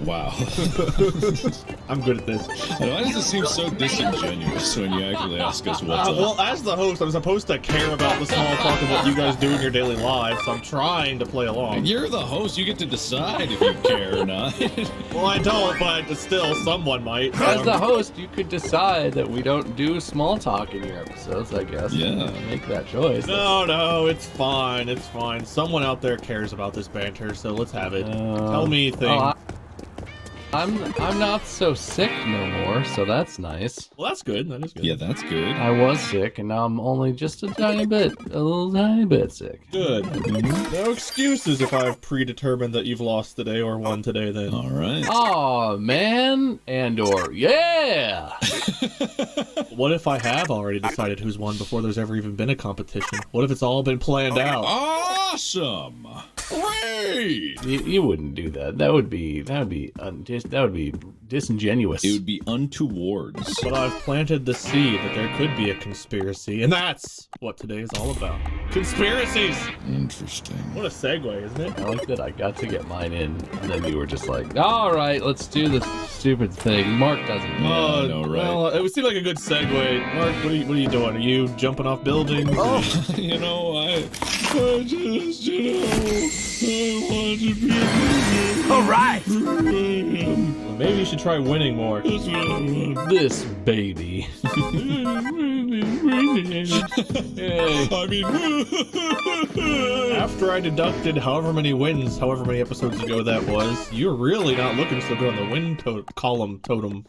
Wow. I'm good at this. Why does it seem so disingenuous when you actually ask us what's up? Well, as the host, I'm supposed to care about the small talk of what you guys do in your daily lives, so I'm trying to play along. You're the host. You get to decide if you care or not. Well, I don't, but still, someone might. As the host, you could decide that we don't do small talk in your episodes, I guess. Yeah. Make that choice. No, it's fine. It's fine. Someone out there cares about this banter, so let's have it. Tell me things. I'm not so sick no more, so that's nice. Well, that's good. That is good. Yeah, that's good. I was sick, and now I'm only just a little tiny bit sick. Good. No excuses if I've predetermined that you've lost today or won today, then. All right. Aw, man. And/or, yeah! What if I have already decided who's won before there's ever even been a competition? What if it's all been planned out? Awesome. Great. You wouldn't do that. That would be disingenuous. It would be untowards. But I've planted the seed that there could be a conspiracy, and that's what today is all about. Conspiracies! Interesting. What a segue, isn't it? I like that I got to get mine in, and then you were just like, all right, let's do this stupid thing. Mark doesn't. Yeah, I know, right? Well, it would seem like a good segue. Mark, what are you doing? Are you jumping off buildings? Oh, you know, I just, I want to be. All right. Well, maybe you should try winning more. This baby. I mean, After I deducted however many wins, however many episodes ago that was, you're really not looking so good on the win totem.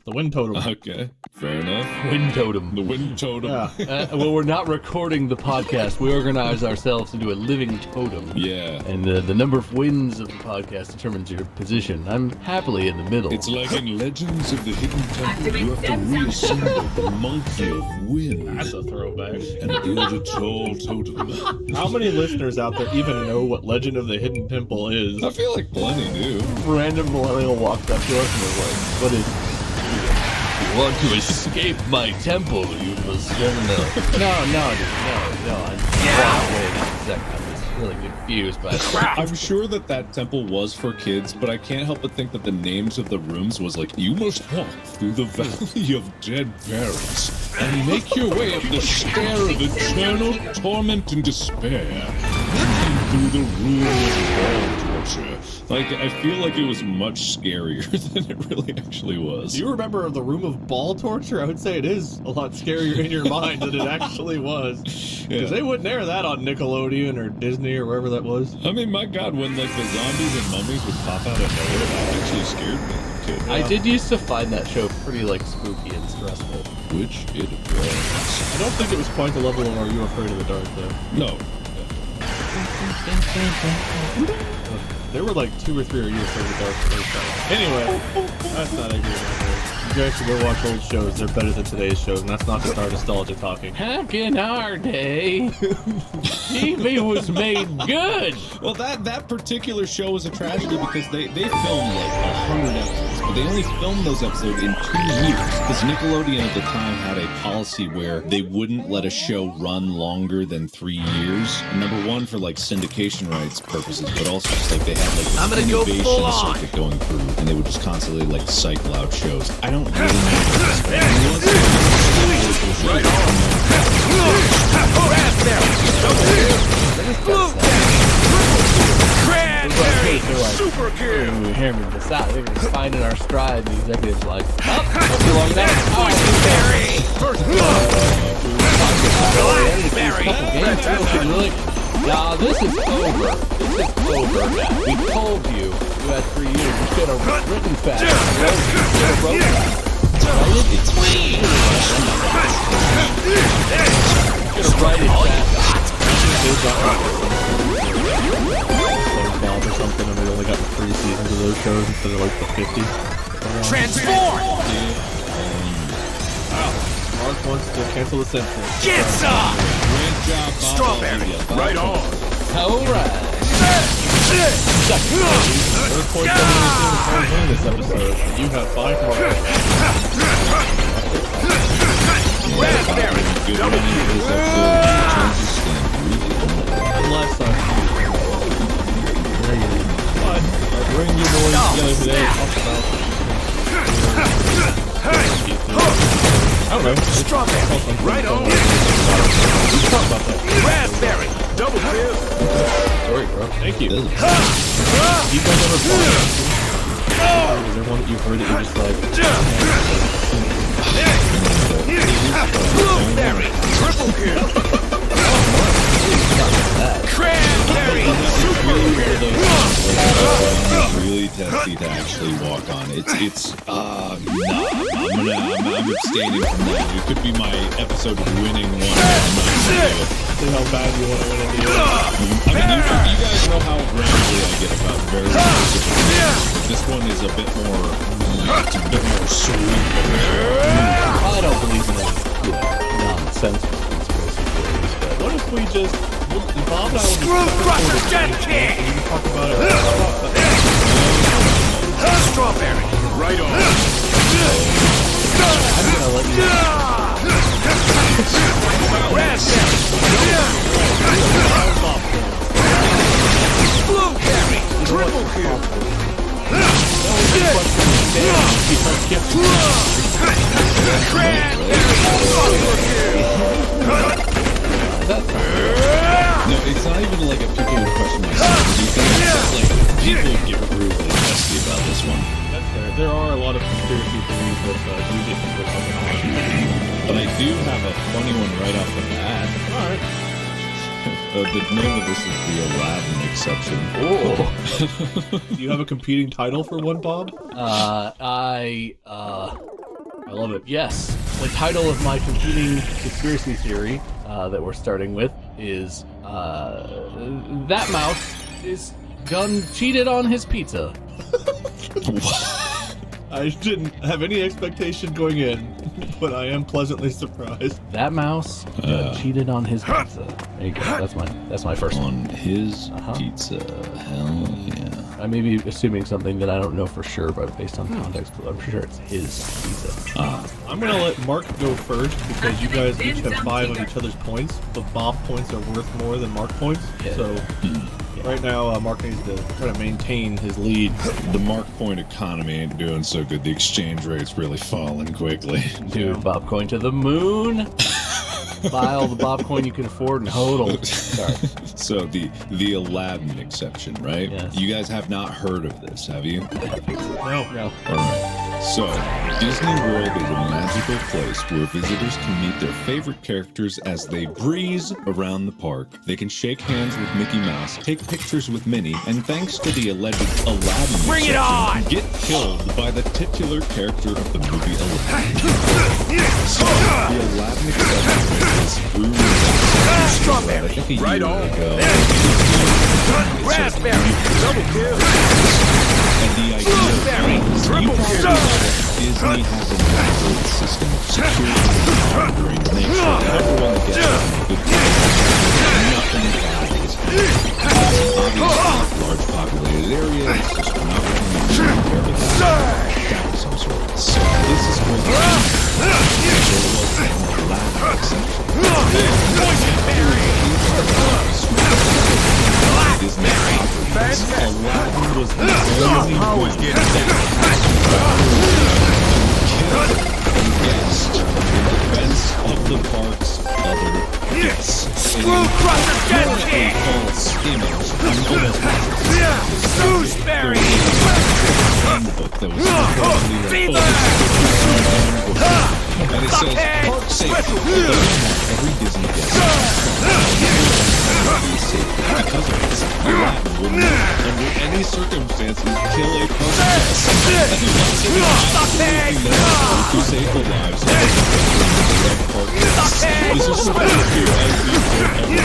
The win totem. okay, fair enough. Wind totem. The wind totem. Yeah. Well, we're not recording the podcast. We organize ourselves into a living totem. Yeah. And the number of wins of the podcast determines your position. I'm happily in the middle. It's like in Legends of the Hidden Temple, you have to reassemble the monkey of wind That's a throwback. and build a tall totem. How many listeners out there even know what Legend of the Hidden Temple is? I feel like plenty do. Random millennial walked up to us and was like, what is it? You want to escape my temple, you must No, wait a second. I'm just really confused by that. I'm sure that temple was for kids, but I can't help but think that the names of the rooms was like, you must walk through the valley of dead parents and make your way up the stair of eternal torment and despair, leading through the room of ball torture. Like, I feel like it was much scarier than it really actually was. Do you remember the room of ball torture? I would say it is a lot scarier in your mind than it actually was. Because they wouldn't air that on Nickelodeon or Disney or wherever that was. I mean, my God, when like the zombies and mummies would pop out of nowhere, that actually scared me as a kid. I did used to find that show pretty like spooky and stressful. Which it was. I don't think it was quite the level of Are You Afraid of the Dark, though. No. There were like 2 or 3 Are You Afraid of the Dark first time. Anyway, that's not a good one. You guys should go watch old shows. They're better than today's shows, and that's not just our nostalgia talking. Back in our day, TV was made good. Well, that particular show was a tragedy because they filmed like 100 episodes, but they only filmed those episodes in 2 years because Nickelodeon at the time had a policy where they wouldn't let a show run longer than 3 years. Number one, for like syndication rights purposes, but also just like they had like this I'm gonna go innovation full on. circuit going through, and they would just constantly like cycle out shows. I don't really know what the story was. Right Cranberry! Super kill! When we hammered this out, we were finding our stride, and the executives were like, oh, won't be long now. First blood! Blackberry! Really? Nah, this is over. This is over now. We told you had 3 years. You should have written fast. You should have wrote fast. It's me! SpongeBob or something, and we only got the 3 seasons of those shows instead of like the 50. Transform! Mark wants to cancel the Simpsons. Get some! Great job, Bob. Strawberry! Right on! Alright. There's point in this episode. You have 5 more. Raspberry! Double Unless on. I'll bring you boys together today. Talk about. I don't know. Strawberry. Right on. Let's talk about that. Raspberry. Double kill. Sorry, bro. Thank you. You guys ever bought is there one that you've heard that you're just like, Blueberry. Triple kill. Cranberry. Super Really testy to actually walk on. I'm abstaining from that. It could be my episode of winning one. I'm not gonna do it. see how bad you want to win at the end. I mean, you guys know how rambly I get about very specific things. This one is a bit more, it's a bit more sweet. I don't believe in that, nonsensical conspiracy theories, but What if we just, Bob and I will Screw crusher jet kick. you can talk about it. Strawberry. Right on. I'm gonna let you Raspberry. Blueberry. Triple kill. No, it's not even like a people who question my sanity thing. It's just like people get really testy about this one. That's fair. There are a lot of conspiracy theories that do get people talking on. But I do have a funny one right off the bat. Alright. The name of this is the Aladdin exception. Do you have a competing title for one, Bob? I love it. Yes. The title of my competing conspiracy theory that we're starting with is that mouse is gun cheated on his pizza. I didn't have any expectation going in, but I am pleasantly surprised. That mouse gun cheated on his pizza. There you go. That's my first one. On his pizza. Hell yeah. I may be assuming something that I don't know for sure, but based on context, I'm sure it's his pizza. I'm gonna let Mark go first because you guys each have 5 of each other's points. The Bob points are worth more than Mark points, Yeah. so right now Mark needs to try to maintain his lead. The mark point economy ain't doing so good. The exchange rate's really falling quickly. Dude, Bob coin to the moon. Buy all the Bob coin you can afford and hodl. Sorry. So the Aladdin exception, right? Yes. You guys have not heard of this, have you? No. No. Alright. So, Disney World is a magical place where visitors can meet their favorite characters as they breeze around the park. They can shake hands with Mickey Mouse, take pictures with Minnie, and thanks to the alleged Aladdin Bring it exception, on! get killed by the titular character of the movie Aladdin. So, the Aladdin exception is through Strawberry. I think a Right year on. ago. Raspberry. Double kill. And the idea Blueberry. is Triple you kill. probably know that Disney has an elaborate system of security and monitoring to make sure that everyone gets a good nothing bad is happening. Obviously, large populated areas, it's just not recommended to everything that some sort. So this is going to be a Aladdin exception. Disney properties. Aladdin was the only one guest in defense of the park's other guests. Screw crusher jet kick. False image. I'm almost Gooseberry. handbook that was supposedly and it says park safety. Every Disney guest because of this, Aladdin will not, under any circumstances, kill a park guest to save the lives of the park guests. This is supposed to be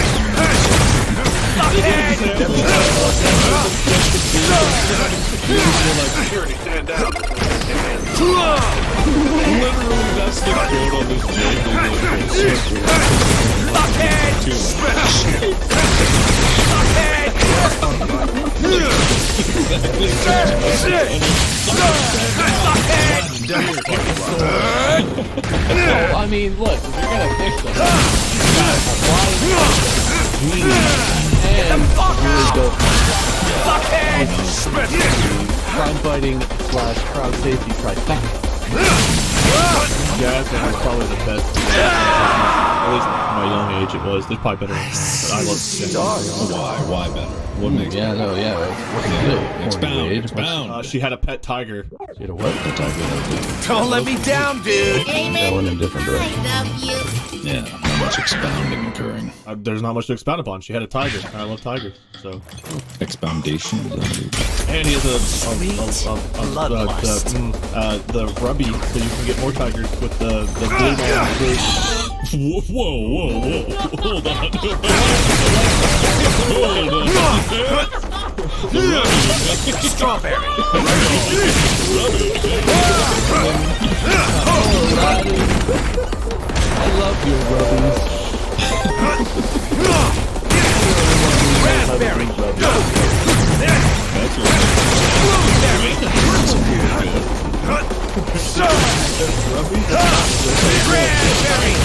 Security, stand down. literally that's the quote on this Well, I mean, look, if you're gonna pick them, you gotta apply And really dope Fuckhead! Spit it! crime fighting / crowd safety trifecta. Jasmine was probably the best. At least at my young age it was. There's probably better ones now, but I love Jasmine. Why better? What makes Yeah, it no, yeah. What's good? Expound, Wade? expound. She had a pet tiger. She had a what? Don't let me down, dude! Going in a different direction. I love you. Yeah, not much expounding occurring. There's not much to expound upon. She had a tiger, and I love tigers. So, Expoundation. and he has the rubby, so you can get more tigers with the blue man. Whoa, hold on. Strawberry! I love your rubbies. Raspberry! Raspberry!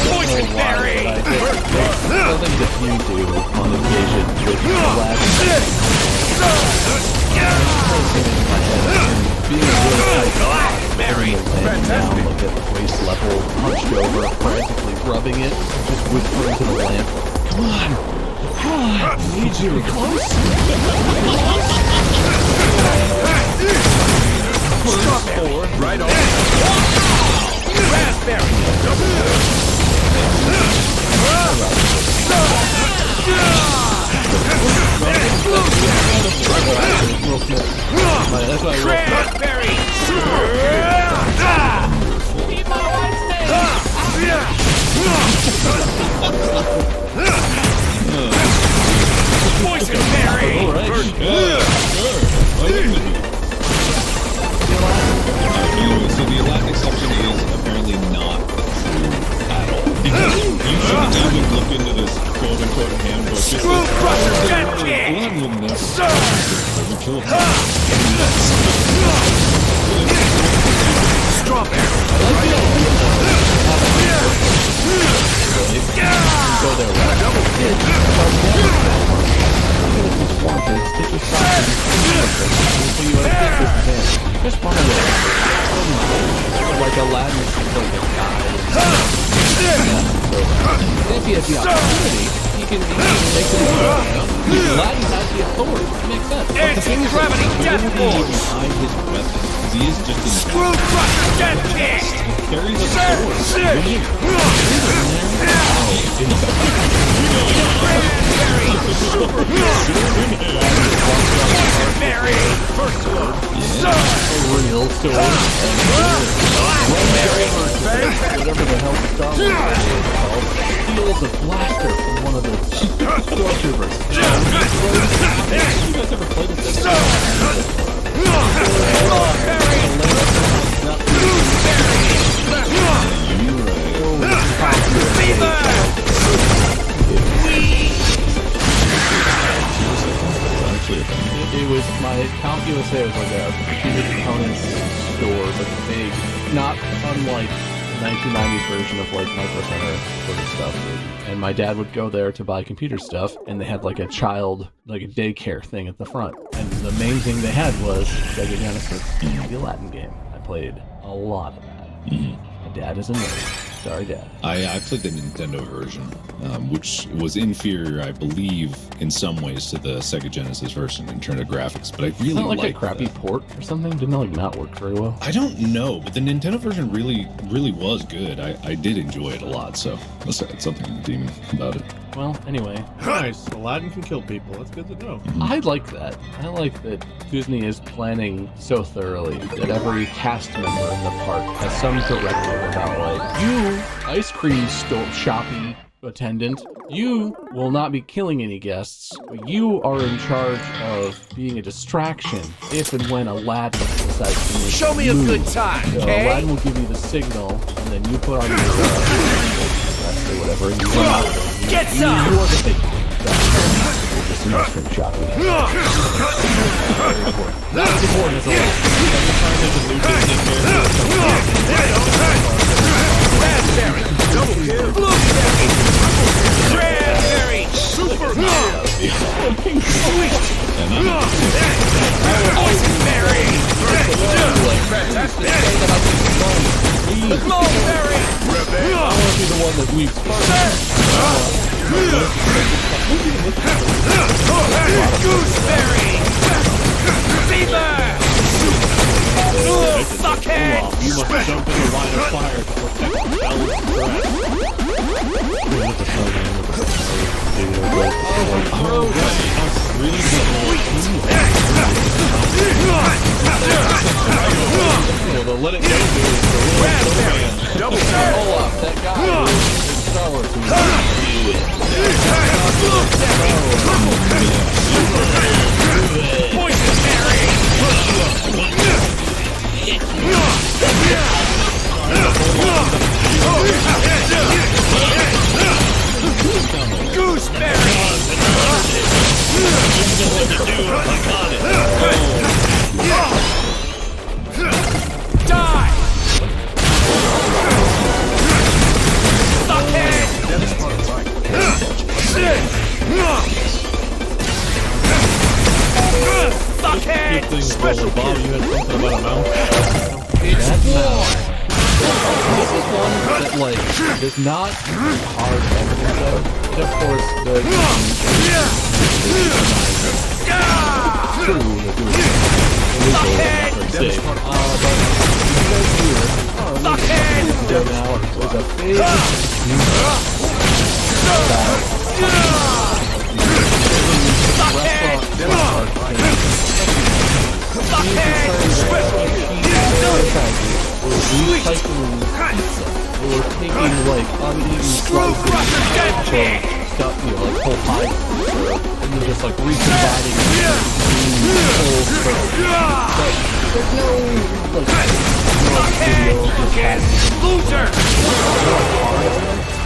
Poison berry! Something that you do on occasion with the last being really Blackberry! down like at waist level, hunched over, frantically rubbing it, just whispering to the lamp, "Come on, I need you close." Strawberry! Right on! Raspberry! That's why I Raspberry! Poison berry! Anyway, so the Latin exception is apparently not true at all. Because you shouldn't even look into this quote-unquote handbook. It's Screw like, crusher dead Aladdin king! will never kill him. Strawberry! go there, right? Just follow it. Like Aladdin is like a guy. If he has the opportunity, he can make it his own. Aladdin has the authority. It makes sense. Anti-gravity death force! Behind his weapon. He is just in Screw crusher dead king! carries a sword. Berry! First one! Real sword. Whatever the hell Star Wars is called, steals a blaster from one of the stormtroopers. You guys ever played this? It was my Comp USA was like a computer components store, but big, not unlike the 1990s version of like Micro Center sort of stuff. And my dad would go there to buy computer stuff, and they had like a child, like a daycare thing at the front. And the main thing they had was Sega Genesis, the Aladdin game. I played a lot of that. My dad is a nerd. Sorry, Dad. I played the Nintendo version, which was inferior, I believe, in some ways to the Sega Genesis version in terms of graphics. But I really Isn't it like a liked crappy that. port or something? Didn't it like not work very well? I don't know, but the Nintendo version really was good. I did enjoy it a lot, so that's something redeeming about it. Well, anyway, Nice. Aladdin can kill people. That's good to know. I like that. I like that Disney is planning so thoroughly that every cast member in the park has some directive about, like, you, ice cream shoppy attendant, you will not be killing any guests, but you are in charge of being a distraction if and when Aladdin decides to make Show me a move. good time, So okay? Aladdin will give you the signal, and then you put on your vest or whatever, and you run out. Get You some! are the big You're just an ice cream shopping. Very important. Not as important as Aladdin. Raspberry! Cranberry! Super! Boysenberry! Mulberry! I want to be the one that weeps Gooseberry! Fever! Suckhead! You must jump in the line of fire to protect Bella's breath. The let it go Double Olaf, that guy in Star Wars Special Bob, you had something about a mouse? This is one that, like, is not hard everything though. And of course, the true that do illegal but you guys here, now is a big we're taking like uneven slices of stuff, you know, like whole pies, and then just like recombining whole stuff. But there's no like video just Loser!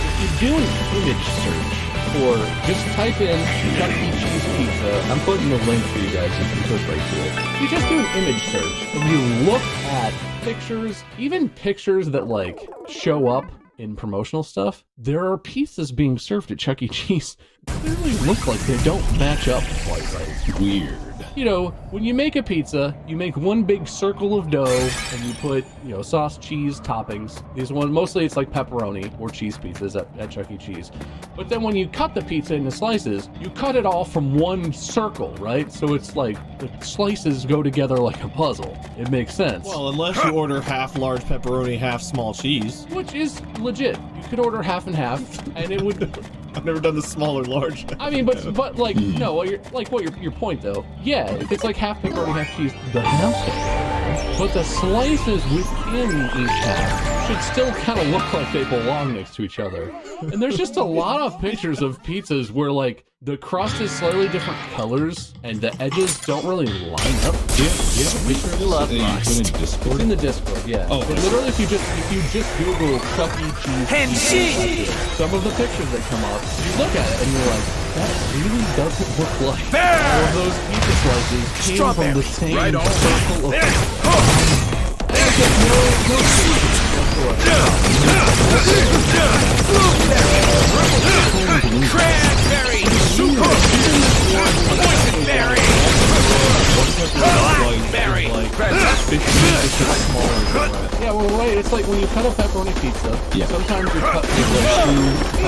if you do an image search or just type in Chuck E. Cheese pizza, I'm putting the link for you guys, you can click right to it. You just do an image search and you look at pictures, even pictures that like show up in promotional stuff, there are pizzas being served at Chuck E. Cheese clearly look like they don't match up quite right. Weird. You know, when you make a pizza, you make one big circle of dough and you put, you know, sauce, cheese, toppings. These ones, mostly it's like pepperoni or cheese pizzas at Chuck E. Cheese. But then when you cut the pizza into slices, you cut it all from one circle, right? So it's like the slices go together like a puzzle. It makes sense. Well, unless you order half large pepperoni, half small cheese. Which is legit. You could order half and half, and it would. I've never done the small or large. I mean, but like no, what your point though? Yeah, if it's like half pepperoni, half cheese, the hell. But the slices within each half should still kind of look like they belong next to each other. And there's just a lot of pictures of pizzas where like the crust is slightly different colors and the edges don't really line up. It's in the Discord, yeah. Oh, but literally, if you just Google Chuck E. Cheese, some of the pictures that come up, you look at it and you're like, that really doesn't look like all of those pizza slices came from the same circle of. Cranberry! Super! Boysenberry! Blackberry! Yeah, well, right. It's like when you cut a pepperoni pizza. Yeah. Sometimes you cut like two pepperoni in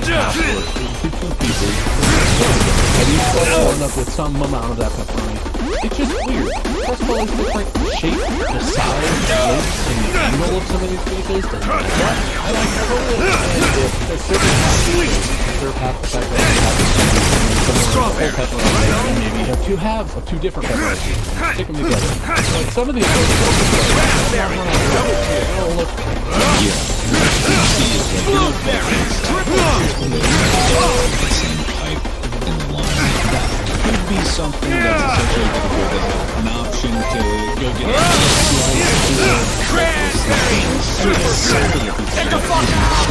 half or into two pieces, and you still end up with some amount of that pepperoni. It's just weird. First of all, it's different shape, the size, the length, and the angle of some of these pieces. And I like totally understand if there's certain serve half the pepperoni, half the cheese, and then some of the whole pepperoni, and maybe you have two halves of two different pepperoni pieces. Stick them together. Like some of these Raspberry! Double kill! oh, look. Blueberry! Could be something that's essentially an option to go get a Cranberry! Get the fuck out!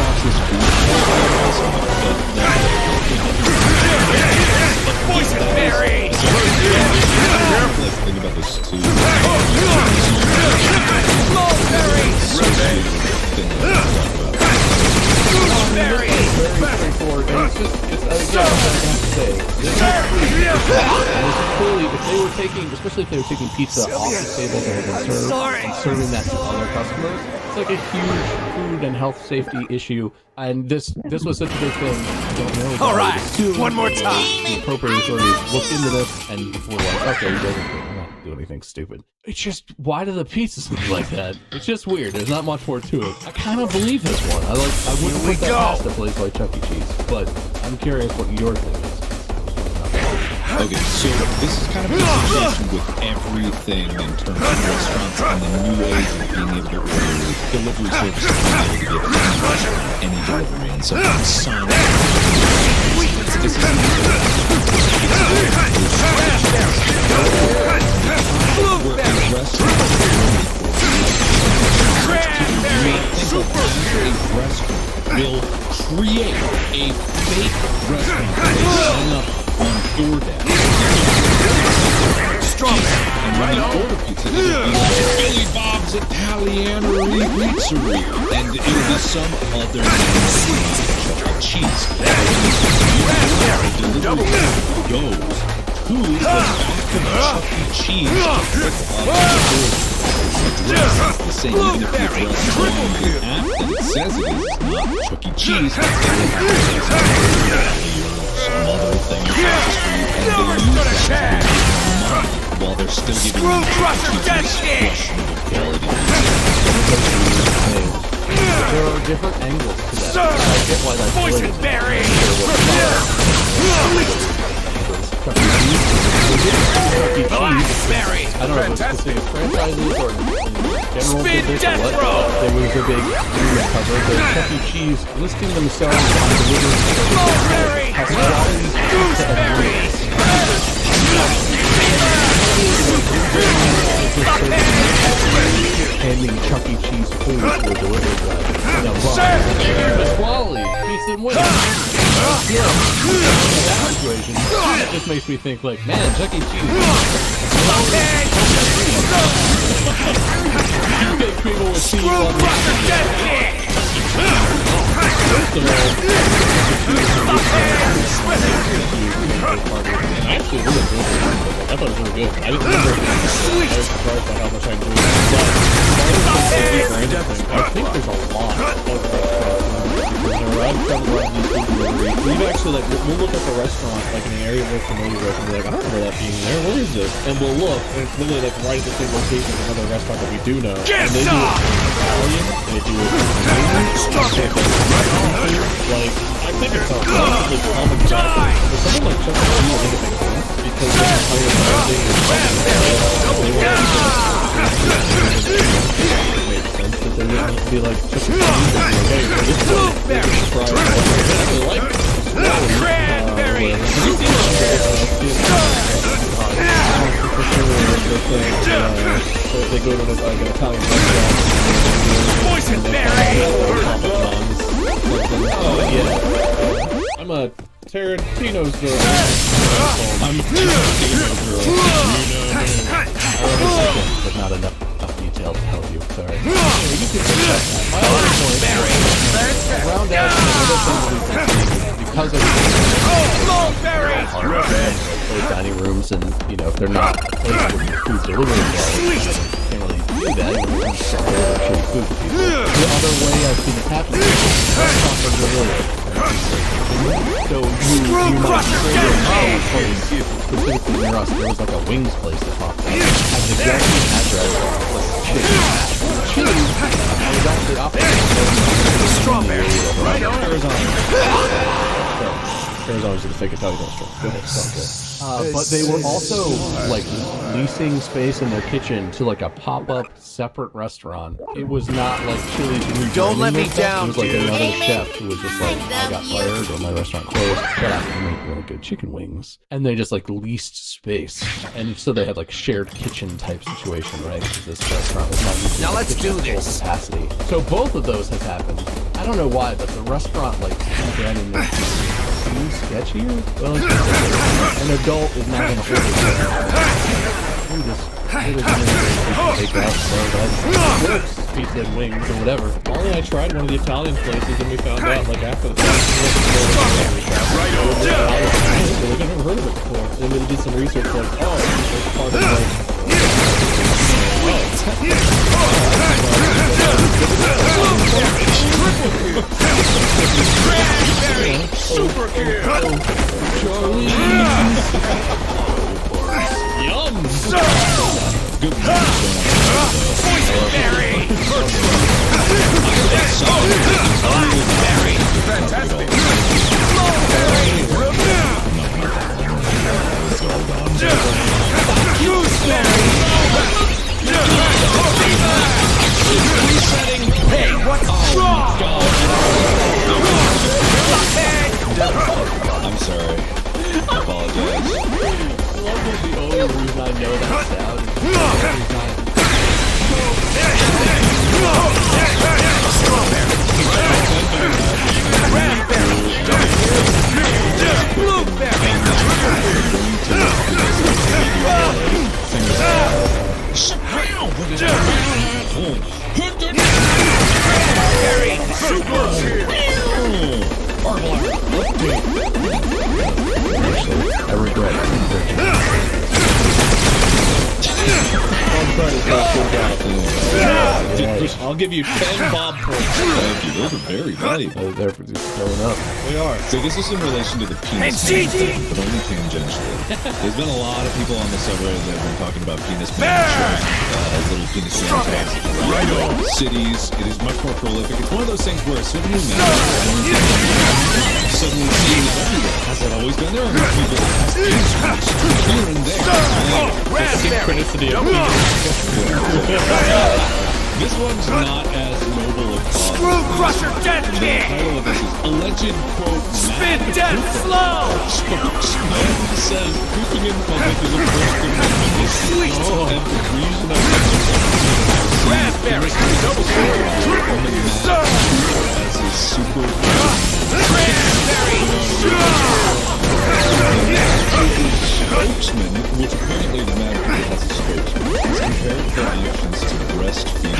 Boysenberry! Think about this too. Mulberry! Clearly, if they were taking, especially if they were taking pizza off the table that had been served and serving that to other customers, it's like a huge food and health safety issue. And this was such a big thing. I don't know. All right, one more time. The appropriate authorities looked into this and were like, okay, he doesn't. I'm not doing anything stupid. It's just, why do the pizzas look like that? It's just weird. There's not much more to it. I kind of believe this one. I wouldn't put that past a place like Chuck E. Cheese, but I'm curious what your thing is. Okay, so this is kind of a situation with everything in terms of restaurants and the new age of being able to order delivery services, being able to get any delivery and something sign up. This is will create a fake restaurant that they sign up on DoorDash. And when you order pizza, it'll be like Billy Bob's Italianery Pizzeria, and it'll be some other name, Chuck E. Cheese. The delivery goes to the back of Chuck E. Cheese. The same, even if you press on the app and it says it is not Chuck E. Cheese, some other thing across the street, and they use that to while they're still giving you questionable quality. There are different angles to that. I get why that's Boysenberry! Berry! I don't know if it's specific franchises or in general Spin business or Death what. Row! There was a big news cover of Chuck E. Cheese listing themselves on delivery Strawberry! Gooseberry! handing Chuck E. Cheese food to a delivery driver. Quality, pizza and wings. That situation, it just makes me think like, man, Chuck E. Cheese. People would see actually really good. I thought it was really good. I didn't remember it. I was surprised by how much I enjoyed it. But I think there's a lot of restaurants. We've actually we'll look at the restaurant like in an area we're familiar with and be like, I don't remember that being there. Where is this? And we'll look, and it's literally like right at the same location as another restaurant that we do know. And they do it Italian, they do it like I think it's a relatively common practice. For someone like Chuck E. Cheese, I think it makes sense because they have higher branding and they want makes sense that they wouldn't be like Chuck E. Cheese and be like, hey, this is fried. I actually like it. Cranberry! They go to like an Italian restaurant. Boysenberry! Oh yeah. I'm a Tarantino's girl. I'm a Tarantino girl. But not enough detail to help you. Sorry. Round out because of those dining rooms, and you know if they're not placed with food delivery, can't really do that. You know, food to people. The other way I've seen it happen is restaurants are delivered. So you might specifically near us, there was like a wings place that popped up. Had the exact same address, like Chili's. I was actually opposite. Strawberry! Right on! Arizona's the fake Italian restaurant. Go ahead, stop it. But they were also like leasing space in their kitchen to like a pop-up separate restaurant. It was not like Chili's. Don't let me down, It was like dude. another chef who was just like, I got fired or my restaurant closed, but I can make really good chicken wings. And they just like leased space, and so they had like shared kitchen type situation, right? Because this restaurant was not using Now the let's kitchen do at full this. capacity. So both of those have happened. I don't know why, but the restaurant like branding makes it seem sketchier. Well, an adult is not going to order that. ooh, this take out pizza and wings or whatever. Molly and I tried one of the Italian places and we found out like after the fact we've never heard of it before. Then we did some research like, oh, it's part of like Super kill! Yum! Good Boysenberry! Berry! Fantastic! Hey, what's wrong? I'm sorry. I apologize. I love that the only reason I know that sound is I regret I'll give you 10 Bob points. Thank you. Those are very valuable. They're just going up. We are. So this is in relation to the penis And man, but only tangentially. There's been a lot of people on the subreddit that have been talking about penis man little penis man attacks around cities. It is much more prolific. It's one of those things where a certain amount suddenly seems everywhere. Has that always been there? Or have people that has instruments here and there? Synchronicity of This one's not as noble a cause. Screw Crusher Death The King! title of this is alleged quote Spin mad death pooper. slow! Spokesman says pooping in public is a First Amendment Sweet! and the reason I Raspberry! Double as is super Raspberry! spokesman, which apparently the Mad Pooper has a spokesman, has compared their actions to breastfeeding.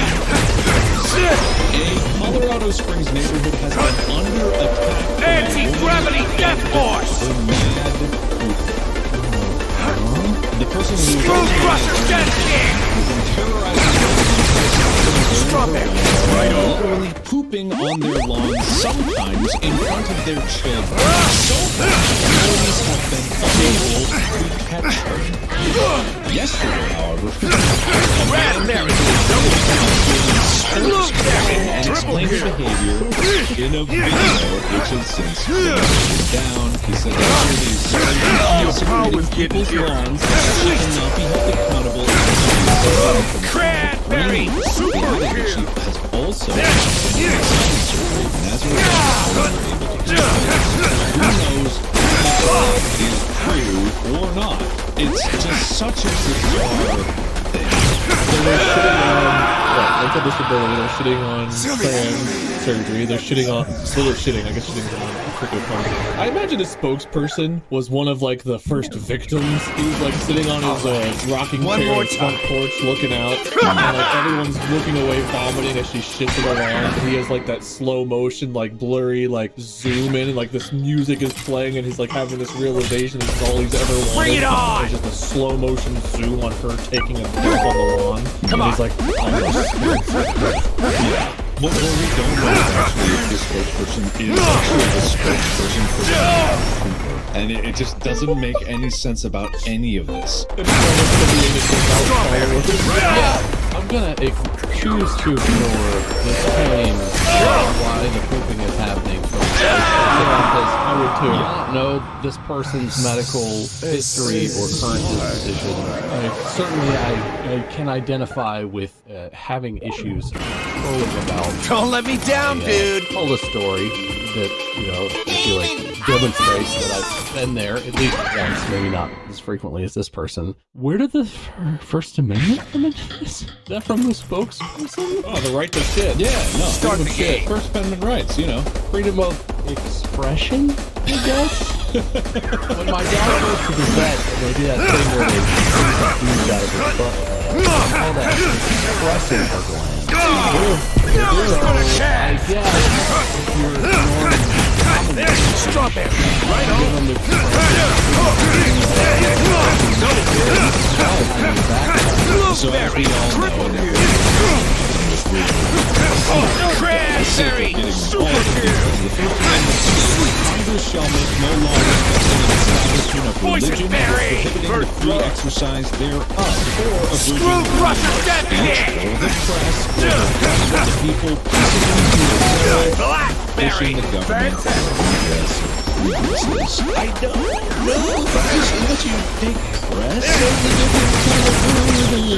A Colorado Springs neighborhood has been under attack from a Anti-gravity death force! The Mad Pooper. The person who Screw Crusher Death King! literally pooping on their lawn, sometimes in front of their children. So that authorities have been unable to catch her. Yesterday, however, Raspberry! and explained her behavior in a video, which has since been taken down. He said that these power's getting people's lawns should not be held accountable. Cranberry! She has also surgery, and as a result, who knows if it is true or not? It's just such a bizarre thing. Mental disability, they're shitting on trans surgery, they're shitting on shitting, I guess shitting is a particular part. I imagine his spokesperson was one of like the first victims. He was like sitting on his rocking chair on his front porch looking out, and like everyone's looking away vomiting as she shits in the lawn, and he has like that slow motion, like blurry, like zoom in, and like this music is playing, and he's like having this realization this is all he's ever wanted. Bring it on! It's just a slow motion zoom on her taking a dump on the lawn. Come and on. he's like, What we don't know is actually if this spokesperson is actually the spokesperson for the Mad Pooper. And it just doesn't make any sense about any of this. I'm gonna choose to ignore this claim why the pooping is happening from because I would not know this person's medical history or current disposition. Certainly, I can identify with having issues controlling about. Don't let me down, dude! Told a story that I feel like demonstrates that I've been there at least once, maybe not as frequently as this person. Where did the First Amendment come into this? Is that from the spokesperson? oh, the right to shit. Yeah, no. Start the shit. game. First Amendment rights, Freedom of expression, I guess. When my dad goes to the vet and they do that thing where they take the food out of his butt, I call that expressing her gland. So, I guess if you're ignoring Strawberry. Right on. So as we all know, Cranberry. Super Congress shall make no law respecting an establishment of religion, prohibiting the free exercise thereof, or of Screw Crusher Death or the press, or the people pushing the government. I don't know. What you think, press?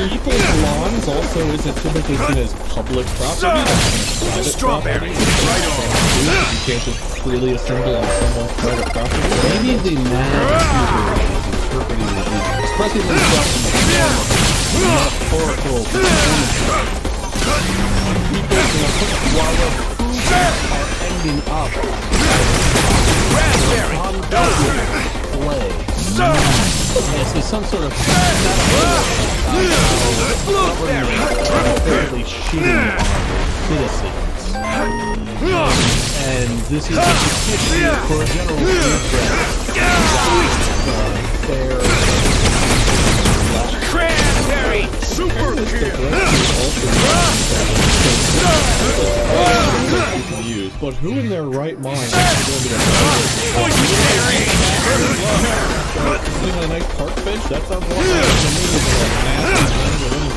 People's lawns also isn't typically seen as public property. Private Strawberry. property. Right on. You can't just freely assemble on someone's private property. maybe the mad computer is interpreting the expressing themselves in the metaphorical while the foods are ending up Raspberry. on display. This is some sort of metaphor about unfairly shooting on citizens. And this is a petition for a general fair Cranberry. Super Use, but who in their right mind is going to be sitting on a nice park bench? That sounds like a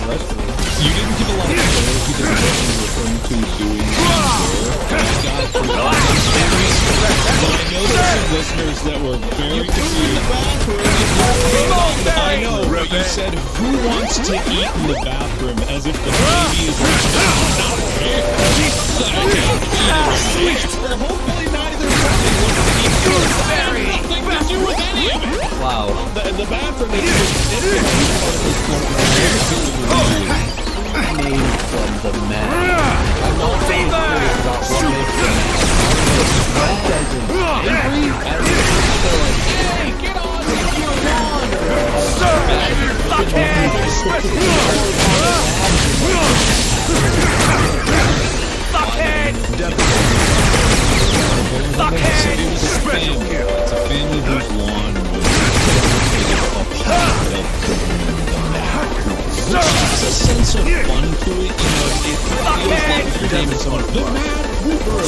restaurant. You didn't give a lot of clarity to the question referring to doing but I know there's some listeners that were very confused. I know, but you said, who wants to eat in the bathroom, as if the baby is not fair. Well, hopefully neither party wants to eat food. Nothing to do with any of it. wow. The bathroom is Made from the man. I'm also curious about what makes them mad as in angry, as in they're like, hey, get on with your lawn! It's a family whose lawn was which has a sense of fun to it, it feels like if you're naming someone the Mad Hooper,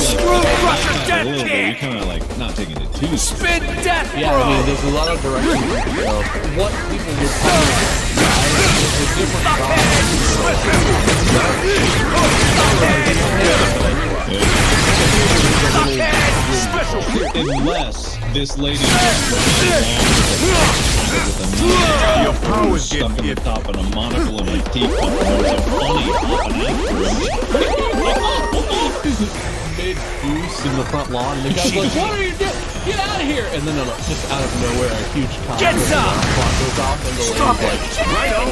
you kind of like not taking it too Spin death. Yeah, I mean, there's a lot of directions of what people would call unless this lady Your power's stuff getting in the top and a monocle and a teacup and there's a funny mid goose in the front lawn, and the guy's like, what are you doing? Get out of here! And then just out of nowhere, a huge clock goes off, and the lady's like, Right on.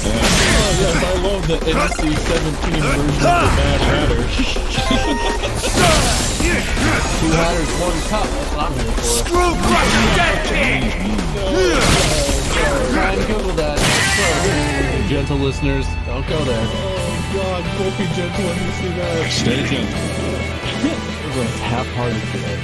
Oh yes, I love the NC-17 version of the Mad Hatter. 2 hatters, 1 cup. That's what I'm here for. Screw Crusher Death King. Try and Google that. Gentle listeners, don't go there. Oh god, go be gentle when you see that. Stay gentle. Everyone's half-hearted today.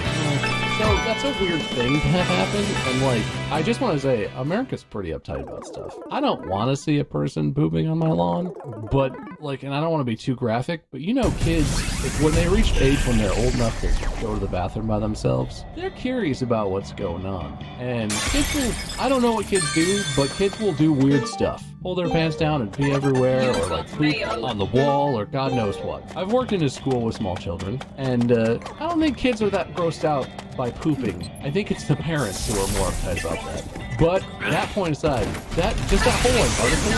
So that's a weird thing to have happen, and like, I just want to say, America's pretty uptight about stuff. I don't want to see a person pooping on my lawn, but like, and I don't want to be too graphic, but you know, kids, like, when they reach age when they're old enough to go to the bathroom by themselves, they're curious about what's going on. And kids will, I don't know what kids do, but kids will do weird stuff. Pull their pants down and pee everywhere, or like poop on the wall, or God knows what. I've worked in a school with small children, and I don't think kids are that grossed out by pooping. I think it's the parents who are more uptight about that. But that point aside, that whole like article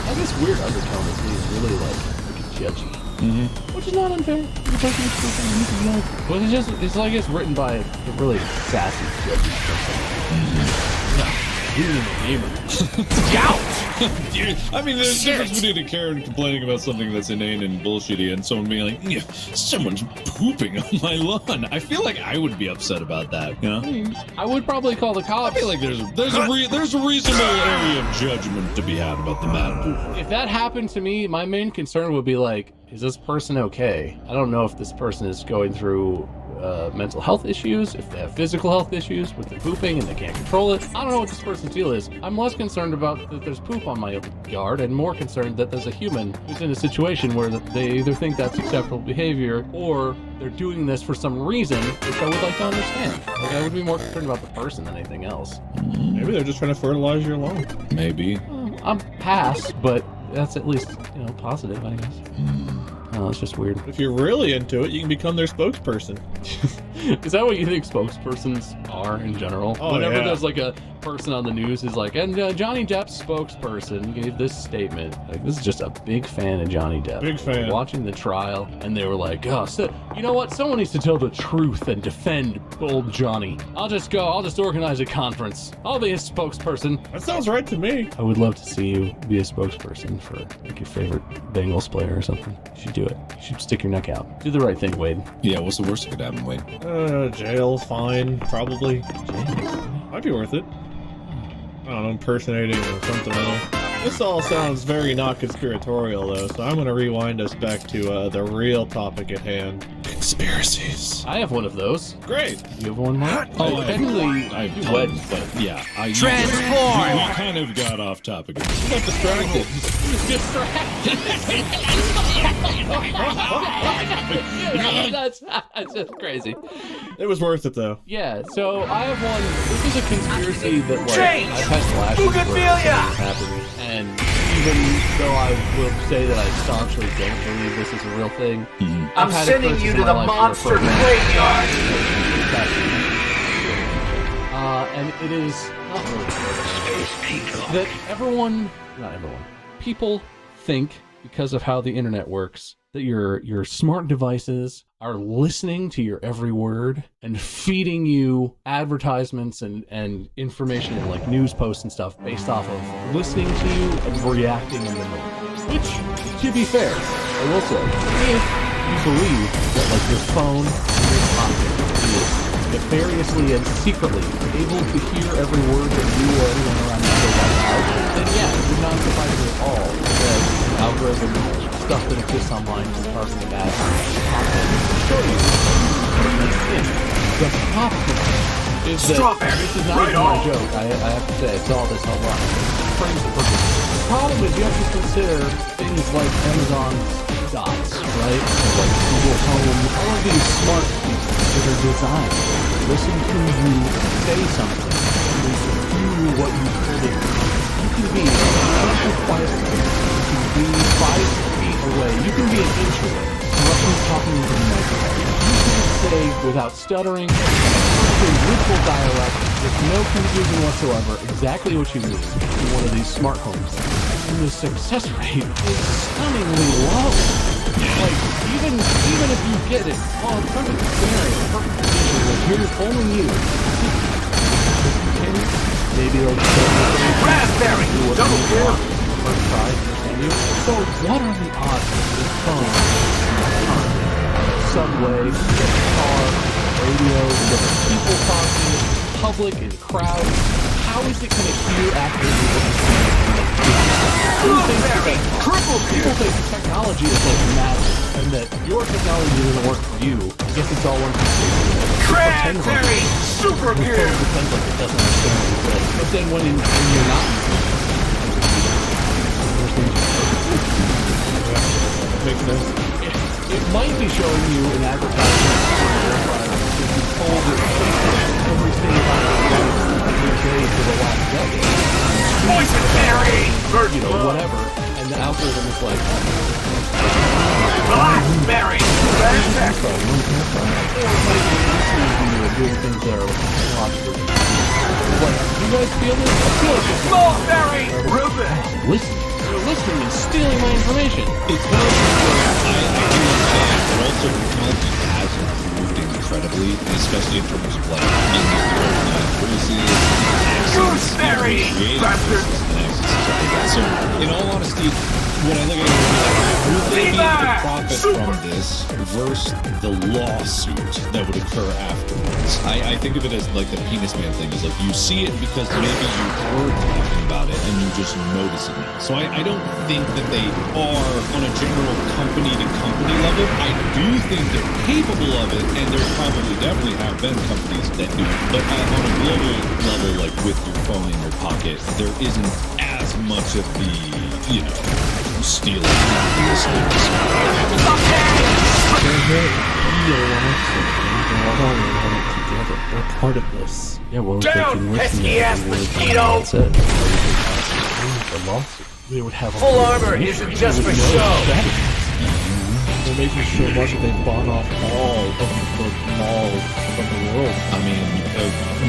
had this weird undertone that's being really like judgy. Which is not unfair. The person is pooping, you can be like, but it's like it's written by a really sassy, judgy person. ruining the gamer. I mean, there's a difference between a Karen complaining about something that's inane and bullshitty and someone being like, yeah, someone's pooping on my lawn. I feel like I would be upset about that, you know? I would probably call the cops. I feel like there's a reasonable area of judgment to be had about the matter. If that happened to me, my main concern would be like, is this person okay? I don't know if this person is going through mental health issues, if they have physical health issues with the pooping and they can't control it. I don't know what this person's deal is. I'm less concerned about that there's poop on my yard and more concerned that there's a human who's in a situation where they either think that's acceptable behavior or they're doing this for some reason, which I would like to understand. Like, I would be more concerned about the person than anything else. Maybe they're just trying to fertilize your lawn. Maybe. I'm pass, but that's at least, positive, I guess. Oh, it's just weird. If you're really into it, you can become their spokesperson. Is that what you think spokespersons are in general? Oh, Whenever yeah. there's like a person on the news who's like, and Johnny Depp's spokesperson gave this statement. Like, this is just a big fan of Johnny Depp. Big fan. Watching the trial, and they were like, oh, so, you know what? Someone needs to tell the truth and defend old Johnny. I'll just organize a conference. I'll be his spokesperson. That sounds right to me. I would love to see you be a spokesperson for like your favorite Bengals player or something. You should do it. You should stick your neck out. Do the right thing, Wade. Yeah, what's the worst that could happen, Wade? Jail, fine, probably. Might be worth it. I don't know, impersonating or something. This all sounds very not conspiratorial, though, so I'm going to rewind us back to the real topic at hand. Conspiracies. I have one of those. Great. You have one more? Oh, technically, I've you tons, wed. but yeah, Transform! We kind of got off topic. We got distracted. That's just crazy. It was worth it, though. Yeah, so I have one. This is a conspiracy that like Change! I've had flashes Who where can feel ya? it's happened, and even though I will say that I staunchly don't believe this is a real thing, I'm I've had sending occurrences you in to my the life where monster a person- graveyard. And it is not really that not everyone, people think because of how the internet works that your smart devices are listening to your every word and feeding you advertisements and information and like news posts and stuff based off of listening to you and reacting in the moment. Which, to be fair, I will say, if you believe that like your phone and your pocket is nefariously and secretly able to hear every word that you or anyone around you says out loud, then yeah, it would not surprise me at all that algorithm stuff that exists online is causing a bad content to show you these things. The problem is that this is not even my joke. I have to say, I saw this online. It frames it perfectly. The problem is you have to consider things like Amazon's Dots, right? Or like Google Home, all of these smart speakers that are designed to listen to you say something and do what you predict. You can be quiet. You can be 5 feet away. You can be an inch away. Russian talking into the microphone. You can say without stuttering, in neutral dialect, with no confusion whatsoever, exactly what you need in one of these smart homes. And the success rate is stunningly low. Like, even if you get it, oh, perfect scenario, perfect condition, like here's only you. Maybe like Raspberry! Double kill! first try, continue. So what are the odds that this phone, subway, car, radio, people talking, public and crowds, how is it going to hear accurately what you're saying? Blueberry! Triple People kill! think technology is like magic, and that your technology doesn't work for you. I guess it's all one thing. Cranberry! Super Your phone kill! pretends like it doesn't understand what you say. But then when you're not Makes sense. it might be showing you an advertisement if you told it every single day for the last decade. Boysenberry! Whatever. And the algorithm is like, Blackberry! doing things that are logical. Like, you guys feel this? I feel like it's Mulberry! Reuben! listen. You're listening and stealing my information. It's one of those where I understand, but also technology has improved incredibly, especially in terms of like voices, accents, Gooseberry! creating businesses and exits and stuff like that. So, in all honesty, when I look at it, would they be able to profit from this versus the lawsuit that would occur afterwards? I think of it as like the penis man thing. Is like you see it because maybe you heard talking about it and you just notice it now. So I don't think that they are on a general company-to-company level. I do think they're capable of it, and there probably definitely have been companies that do it. But on a global level, like with your phone in your pocket, there isn't as much of the, you know, stealing these things. We're part of this. Yeah, well, Down, pesky-ass mosquito! That's it. The lawsuit. We would have Full armor isn't just for show! They're making so much that they've bought off all of the malls from the world. I mean,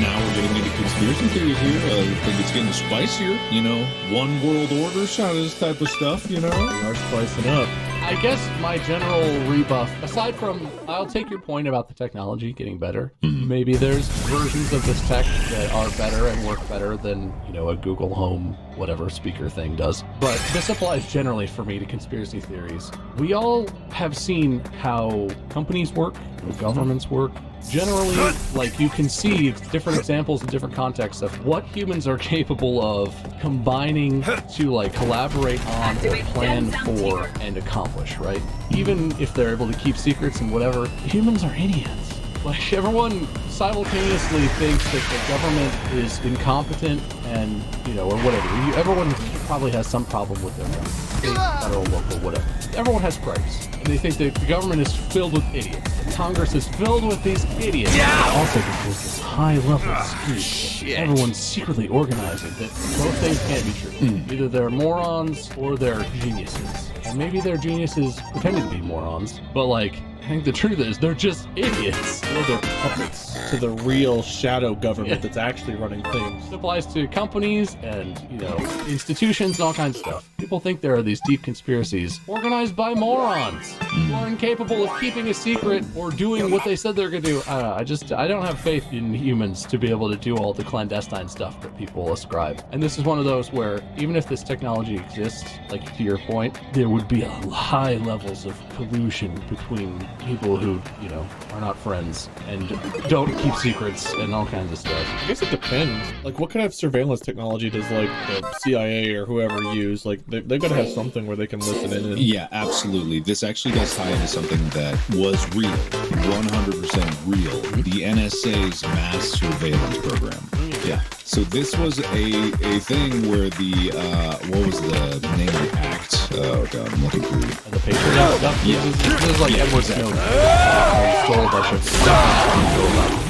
now we're getting into conspiracy theories here. I think it's getting spicier, you know. One world order kind of this type of stuff, you know. They are spicing up. I guess my general rebuff, aside from, I'll take your point about the technology getting better. Maybe there's versions of this tech that are better and work better than, you know, a Google Home, whatever speaker thing does. But this applies generally for me to conspiracy theories. We all have seen how companies work, how governments work. Generally, like, you can see different examples in different contexts of what humans are capable of combining to, like, collaborate on or plan for and accomplish, right? Even if they're able to keep secrets and whatever, humans are idiots. Like, everyone simultaneously thinks that the government is incompetent and, you know, or whatever. Everyone probably has some problem with their government, state, federal, local, whatever. Everyone has gripes. And they think that the government is filled with idiots. Congress is filled with these idiots. Also, there's this high-level scheme that everyone's secretly organizing that both things can't be true. Either they're morons or they're geniuses. And maybe they're geniuses pretending to be morons, but, like, I think the truth is they're just idiots. Or they're puppets to the real shadow government that's actually running things. It applies to companies and, you know, institutions and all kinds of stuff. People think there are these deep conspiracies organized by morons who are incapable of keeping a secret or doing what they said they're going to do. I don't have faith in humans to be able to do all the clandestine stuff that people ascribe. And this is one of those where even if this technology exists, like to your point, there would be high levels of collusion between people who, you know, are not friends and don't keep secrets and all kinds of stuff. I guess it depends. Like, what kind of surveillance technology does, like, the CIA or whoever use? Like, they've got to have something where they can listen in. And... Yeah, absolutely. This actually does tie into something that was real, 100% real. The NSA's mass surveillance program. Yeah. So this was a thing where the, what was the name of the act? Oh, God, I'm looking through. And the Patriot stuff? Yeah. This is like Edward Snowden. Stole a bunch of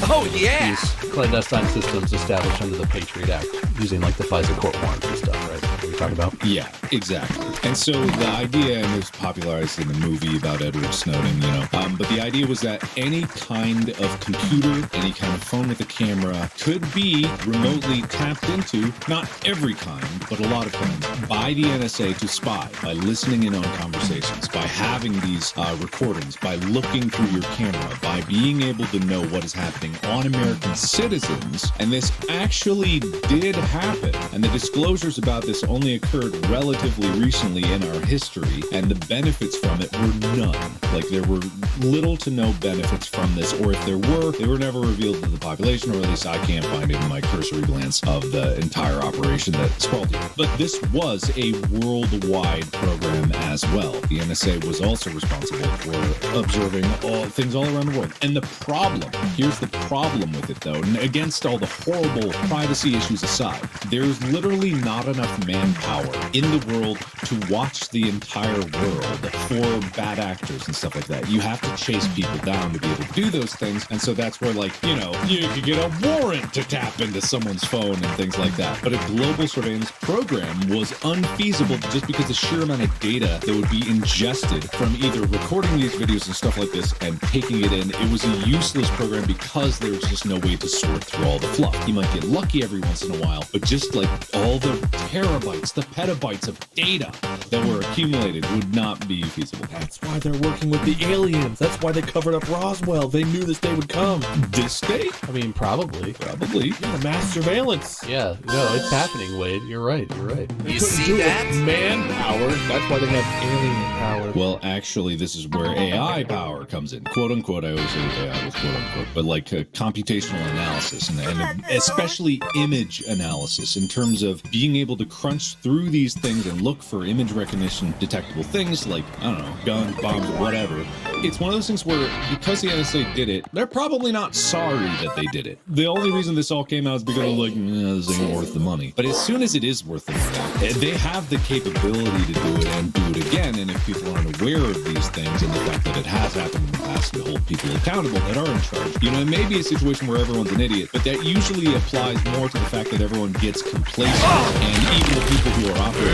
Oh, yeah! these clandestine systems established under the Patriot Act using like the FISA court warrants and stuff, right? What you're talking about? Yeah, exactly. And so the idea, and it was popularized in the movie about Edward Snowden, you know, but the idea was that any kind of computer, any kind of phone with a camera could be remotely tapped into, not every kind, but a lot of kinds, by the NSA to spy, by listening in on conversations, by having these recordings, by looking through your camera, by being able to know what is happening on American citizens. And this actually did happen. And the disclosures about this only occurred relatively recently in our history, and the benefits from it were none. Like, there were little to no benefits from this, or if there were, they were never revealed to the population, or at least I can't find it in my cursory glance of the entire operation that sprawled here. But this was a worldwide program as well. The NSA was also responsible for observing things all around the world. And the problem, here's the problem with it though, and against all the horrible privacy issues aside, there's literally not enough manpower in the world to watch the entire world for bad actors and stuff like that. You have to chase people down to be able to do those things, and so that's where, like, you know, you could get a warrant to tap into someone's phone and things like that. But a global surveillance program was unfeasible just because the sheer amount of data that would be ingested from either recording these videos and stuff like this and taking it in. It was a useless program because there was just no way to sort through all the fluff. You might get lucky every once in a while, but just like all the terabytes gigabytes, the petabytes of data that were accumulated would not be feasible. That's why they're working with the aliens. That's why they covered up Roswell. They knew this day would come. This day? I mean, probably. Probably. Yeah, mass surveillance. Yeah, no, it's happening, Wade. You're right. You're right. They couldn't do it with manpower. That's why they have alien power. Well, actually, this is where AI power comes in. Quote unquote, I always say AI was quote unquote, but like computational analysis and especially image analysis in terms of being able to crunch through these things and look for image recognition detectable things like, I don't know, guns, bombs, whatever. It's one of those things where because the NSA did it, they're probably not sorry that they did it. The only reason this all came out is because they're like, this ain't worth the money. But as soon as it is worth the money, they have the capability to do it and do it again. And if people aren't aware of these things and the fact that it has happened in the past, to hold people accountable that are in charge. You know, it may be a situation where everyone's an idiot, but that usually applies more to the fact that everyone gets complacent, and even the people who are operating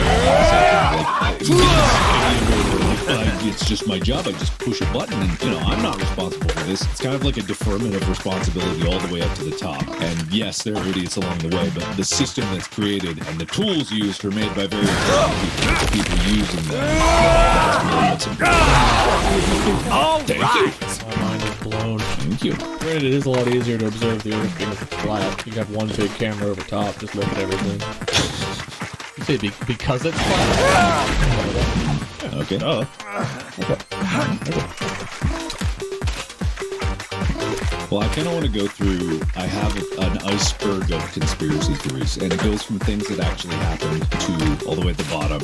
it's just my job. I just push a button, and you know, I'm not responsible for this. It's kind of like a deferment of responsibility all the way up to the top. And yes, there are idiots along the way, but the system that's created and the tools used are made by very intelligent people using them. That's really what's important. All Thank right. My mind is blown. Thank you. Granted, it is a lot easier to observe the Earth because it's flat. You got one big camera over top, just look at everything. You say because it's flat? Okay. Oh. Well, I kind of want to go through, I have an iceberg of conspiracy theories, and it goes from things that actually happened to, all the way at the bottom,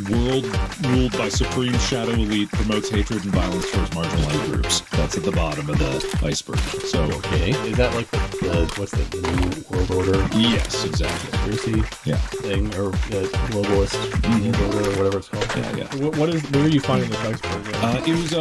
world ruled by supreme shadow elite promotes hatred and violence towards marginalized groups. That's at the bottom of the iceberg. So, Okay. Is that like what's the new world order yes, exactly. conspiracy Yeah. thing, or the globalist world order, or whatever it's called? Yeah. Where are you finding this iceberg? It was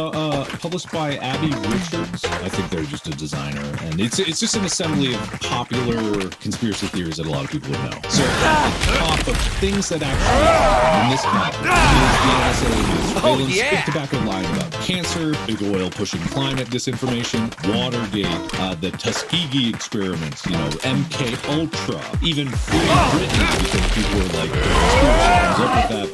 published by Abby Richards. I think they're just a designer, and it's just an assembly of popular conspiracy theories that a lot of people would know. So at the top of things that actually happen in this country is the NSA surveillance, big tobacco lying about cancer, big oil pushing climate disinformation, Watergate, the Tuskegee experiments, you know, MK Ultra, even Free Britain, because people were like, look at that.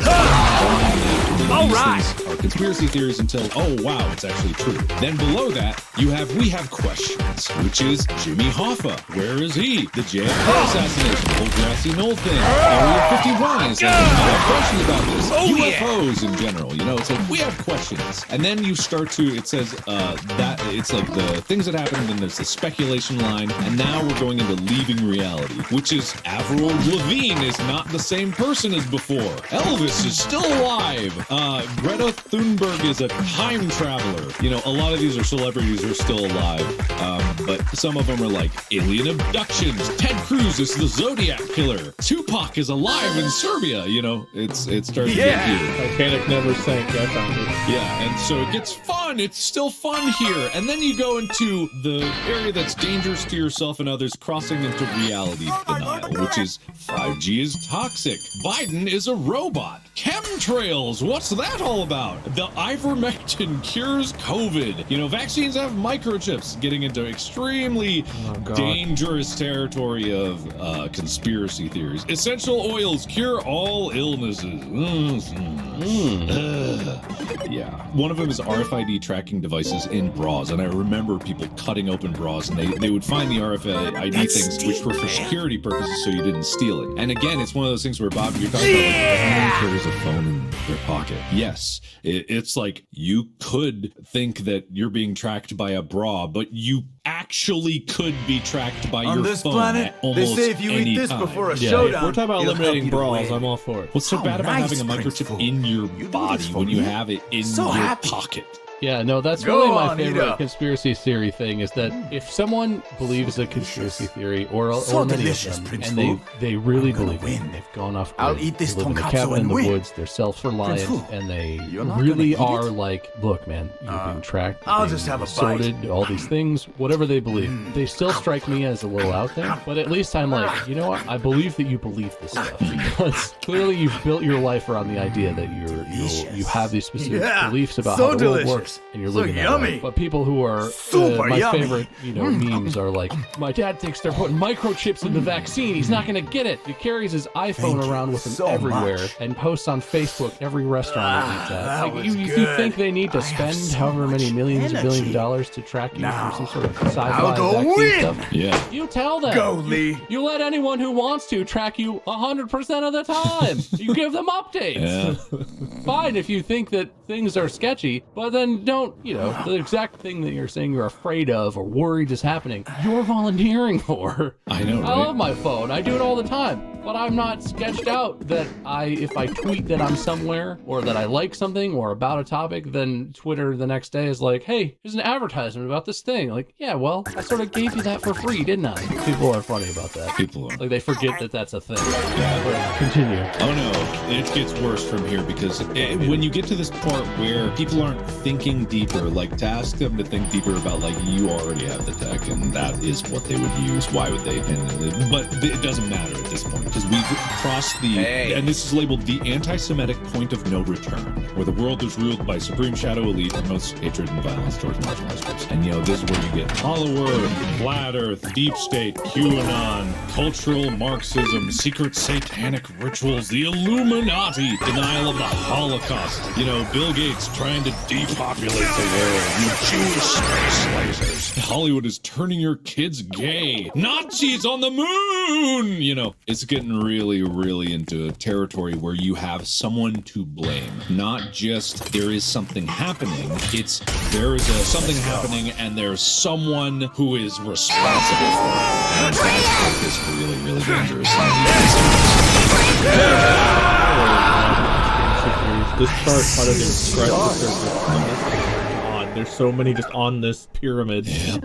All These right. things are conspiracy theories until, oh wow, it's actually true. Then below that, we have questions, which is Jimmy Hoffa. Where is he? The JFK assassination, the whole grassy knoll thing, Area 51 is like, I have questions about this. UFOs in general, you know, it's like, we have questions. And then you start to, it says that, it's like the things that happen, and then there's the speculation line, and now we're going into leaving reality, which is Avril Lavigne is not the same person as before. Elvis is still alive. Greta Thunberg is a time traveler. You know, a lot of these are celebrities who are still alive, but some of them are like alien abductions. Ted Cruz is the Zodiac killer. Tupac is alive in Serbia. You know, it starts to get weird. Titanic never sank. I found it. Yeah, and so it gets fun. It's still fun here. And then you go into the area that's dangerous to yourself and others, crossing into reality denial, which is 5G is toxic. Biden is a robot. Chemtrails, what's that all about? The ivermectin cures COVID. You know, vaccines have microchips, getting into extremely dangerous territory of conspiracy theories. Essential oils cure all illnesses. Yeah. One of them is RFID tracking devices in bras, and I remember people cutting open bras, and they would find the RFID things, which were for security purposes, so you didn't steal it. And again, it's one of those things where, Bob, you're talking about, like, everyone carries a phone in their pocket. Yes, it's like you could think that you're being tracked by a bra, but you actually could be tracked by On your this phone planet, at they almost say if you any eat this time. before a Yeah, showdown, if we're talking about it'll help eliminating you to bras, win. I'm all for it. What's so How bad about nice, having a Prince microchip Fool. in your You do body this for when you me? have it in So your happy. pocket? Yeah, no, that's Go really my on, favorite Nita. conspiracy theory thing is that if someone believes a conspiracy theory, or So many delicious, of them, Prince and Fool. they really I'm gonna believe it, win. and they've gone off I'll grid, eat this they live in a tonkatsu cabin in and the win. woods, they're self-reliant, Prince Fool, and they you're not really gonna eat are it? like, look, man, you're being tracked, I'll you're just being have a sorted, all these things, whatever they believe. They still strike me as a little out there, but at least I'm like, you know what? I believe that you believe this stuff, because clearly you've built your life around the idea that you have these specific Yeah, beliefs about so how the world delicious. works. delicious. and you're So living that way. yummy. But people who are Super my yummy. favorite, memes are like, my dad thinks they're putting microchips in the vaccine. He's not gonna get it. He carries his iPhone around with him so everywhere much. and posts on Facebook every restaurant he eats at. that Like, was you good. think they need to I have spend so however many much millions and billions of energy. dollars to track you Now, from some sort of sci-fi I'll go vaccine win. stuff? Yeah. You tell them. Go, Lee. You let anyone who wants to track you 100% of the time. You give them updates. Yeah. Fine if you think that things are sketchy, but then don't, the exact thing that you're saying you're afraid of or worried is happening, you're volunteering for. I know, I right? love my phone. I do it all the time. But I'm not sketched out that if I tweet that I'm somewhere or that I like something or about a topic, then Twitter the next day is like, hey, here's an advertisement about this thing. Like, yeah, well, I sort of gave you that for free, didn't I? People are funny about that. People are. Like, they forget that that's a thing. But continue. Oh no, it gets worse from here because when you get to this part where people aren't thinking deeper, like to ask them to think deeper about like you already have the tech and that is what they would use. Why would they? But it doesn't matter at this point because we've crossed the and this is labeled the anti-Semitic point of no return, where the world is ruled by supreme shadow elite promotes hatred and violence towards marginalized groups. And this is where you get Hollow Earth, Flat Earth, Deep State, QAnon, cultural Marxism, secret satanic rituals, the Illuminati, denial of the Holocaust. Bill Gates trying to depopulate the world. You Jewish space lasers. Hollywood is turning your kids gay. Nazis on the moon. It's getting really, really into a territory where you have someone to blame. Not just there is something happening. It's there is something happening and there's someone who is responsible for it. And that's what is really, really dangerous. This chart how does it describe the surface? God, there's so many just on this pyramid. The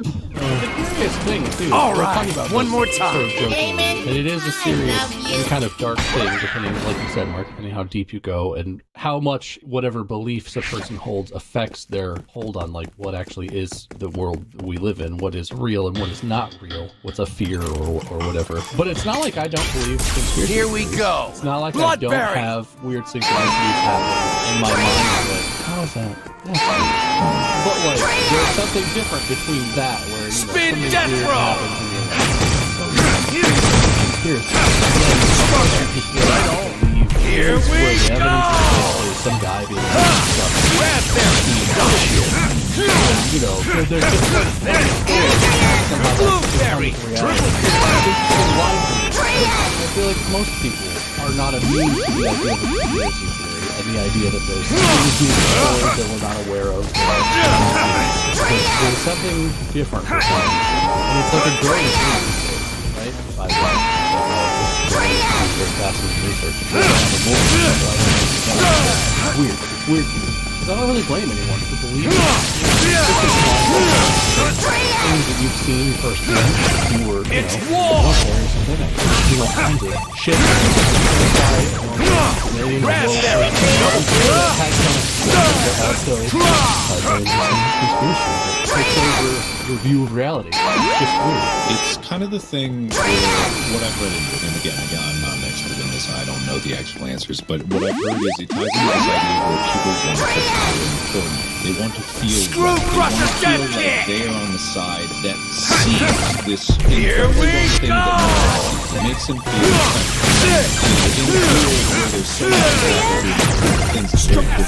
curious thing, too. All we're right, talking about one this more sort time. of jokingly, and it is a serious and kind of dark thing, depending, like you said, Mark, depending how deep you go and how much whatever beliefs a person holds affects their hold on, like, what actually is the world we live in, what is real and what is not real, what's a fear or whatever. But it's not like I don't believe conspiracy Here we theories. go. It's not like I don't Bloodberry. have weird synchronicities happening in my mind. Like, how is that? That's weird. But like, there's something different between that, where Spin something death weird row. happens and you're like, Here we the go. evidence is some guy being there's Blueberry. I feel like most people are not immune to the idea of a conspiracy theory and the idea that there's things being told that we're not aware of. There's something different for some people. And it's like a growing thing, right? By the way, there's fascinating research. It's weird. It's weird to me. Because I don't really blame anyone for believing things that you've seen firsthand. You were, It's know, war. up there or something. You know, kinds of shit. Raspberry. Also, conspiracy that takes over your view of reality. It's just weird. It's kind of the thing where what I've read into it, and again, I'm not an expert in this, I don't know the actual answers, but what I've heard is it ties into this idea where people want to feel important. They want to feel Screw right. They want to Crusher feel Dead like Kid. they are on the side that sees this Here incredibly we wrong thing go. that no one sees. It makes them feel there's so much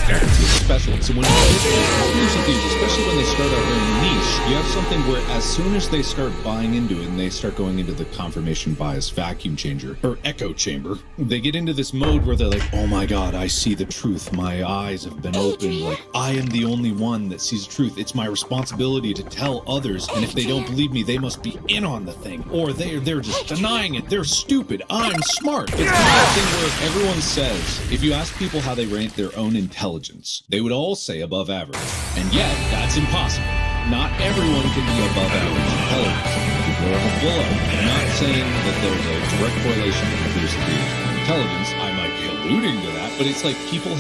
things special. So when conspiracy theories, especially when they start out very niche, you have something where as soon as they start buying into it and they start going into the confirmation bias vacuum changer or echo chamber, they get into this mode where they're like, oh my god, I see the truth. My eyes have been opened. Like, I am the only one that sees the truth. It's my responsibility to tell others, and if they don't believe me, they must be in on the thing, or they're just denying it. They're stupid. I'm smart. It's kind of the thing where everyone says, if you ask people how they rate their own intelligence, they would all say above average. And yet, that's impossible. Not everyone can be above average intelligence. People are below. I'm not saying that there's a direct correlation between intelligence. I might be alluding to that, but it's like people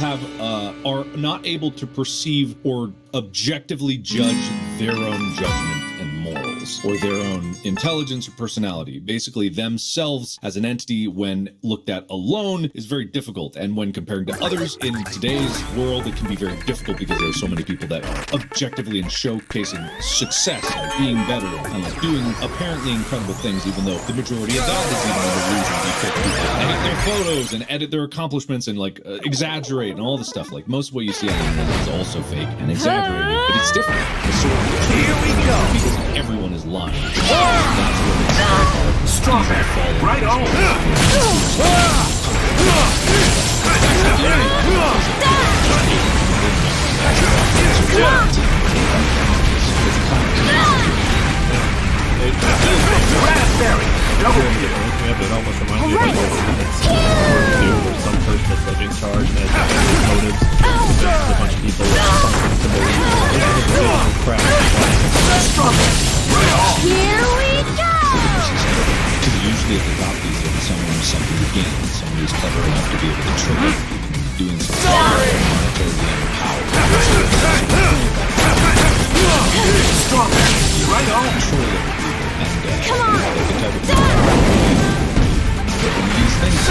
are not able to perceive or objectively judge their own judgment and morals. skills or their own intelligence or personality. Basically, themselves as an entity, when looked at alone, is very difficult. And when compared to others in today's world, it can be very difficult because there are so many people that are objectively and showcasing success and being better and like doing apparently incredible things, even though the majority of that is even an illusion. People edit their photos and edit their accomplishments and like exaggerate and all the stuff. Like most of what you see on the internet is also fake and exaggerated, but it's different. It's sort of Here we go. because everyone is lying. That's what makes it hard. Strong man. Right on. Raspberry. Double kill. It almost reminds me of like where some person that's like in charge and has motives convinces a bunch of people something to believe. Crap. Strong man. Right on. Here we go! Because usually at the top these are someone who's something to gain, someone who's clever enough to be able to trick it, doing something monetarily empowered. Strong man. Right on. Control it. And Come on! like the type of and these things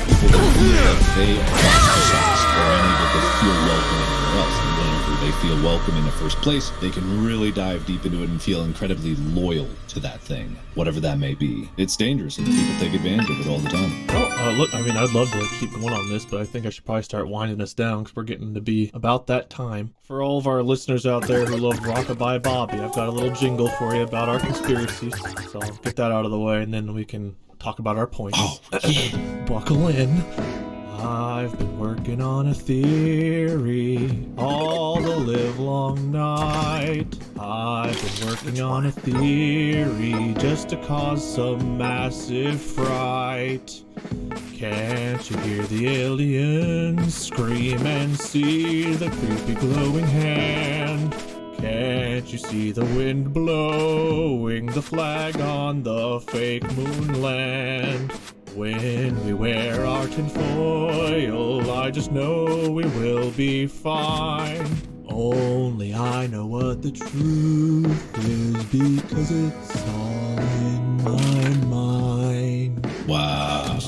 people that feel like they are ostracized or unable to feel welcome anywhere else. And whenever they feel welcome in the first place, they can really dive deep into it and feel incredibly loyal to that thing, whatever that may be. It's dangerous and people take advantage of it all the time. Well, look, I mean, I'd love to keep going on this, but I think I should probably start winding us down because we're getting to be about that time. For all of our listeners out there who love Rockabye Bobby, I've got a little jingle for you about our conspiracies. So I'll get that out of the way, and then we can talk about our points. Oh, yeah. Buckle in. I've been working on a theory all the livelong night. I've been working on a theory just to cause some massive fright. Can't you hear the aliens scream and see the creepy glowing hand? Can't you see the wind blowing the flag on the fake moonland? When we wear our tinfoil, I just know we will be fine. Only I know what the truth is because it's all in my mind. Wow.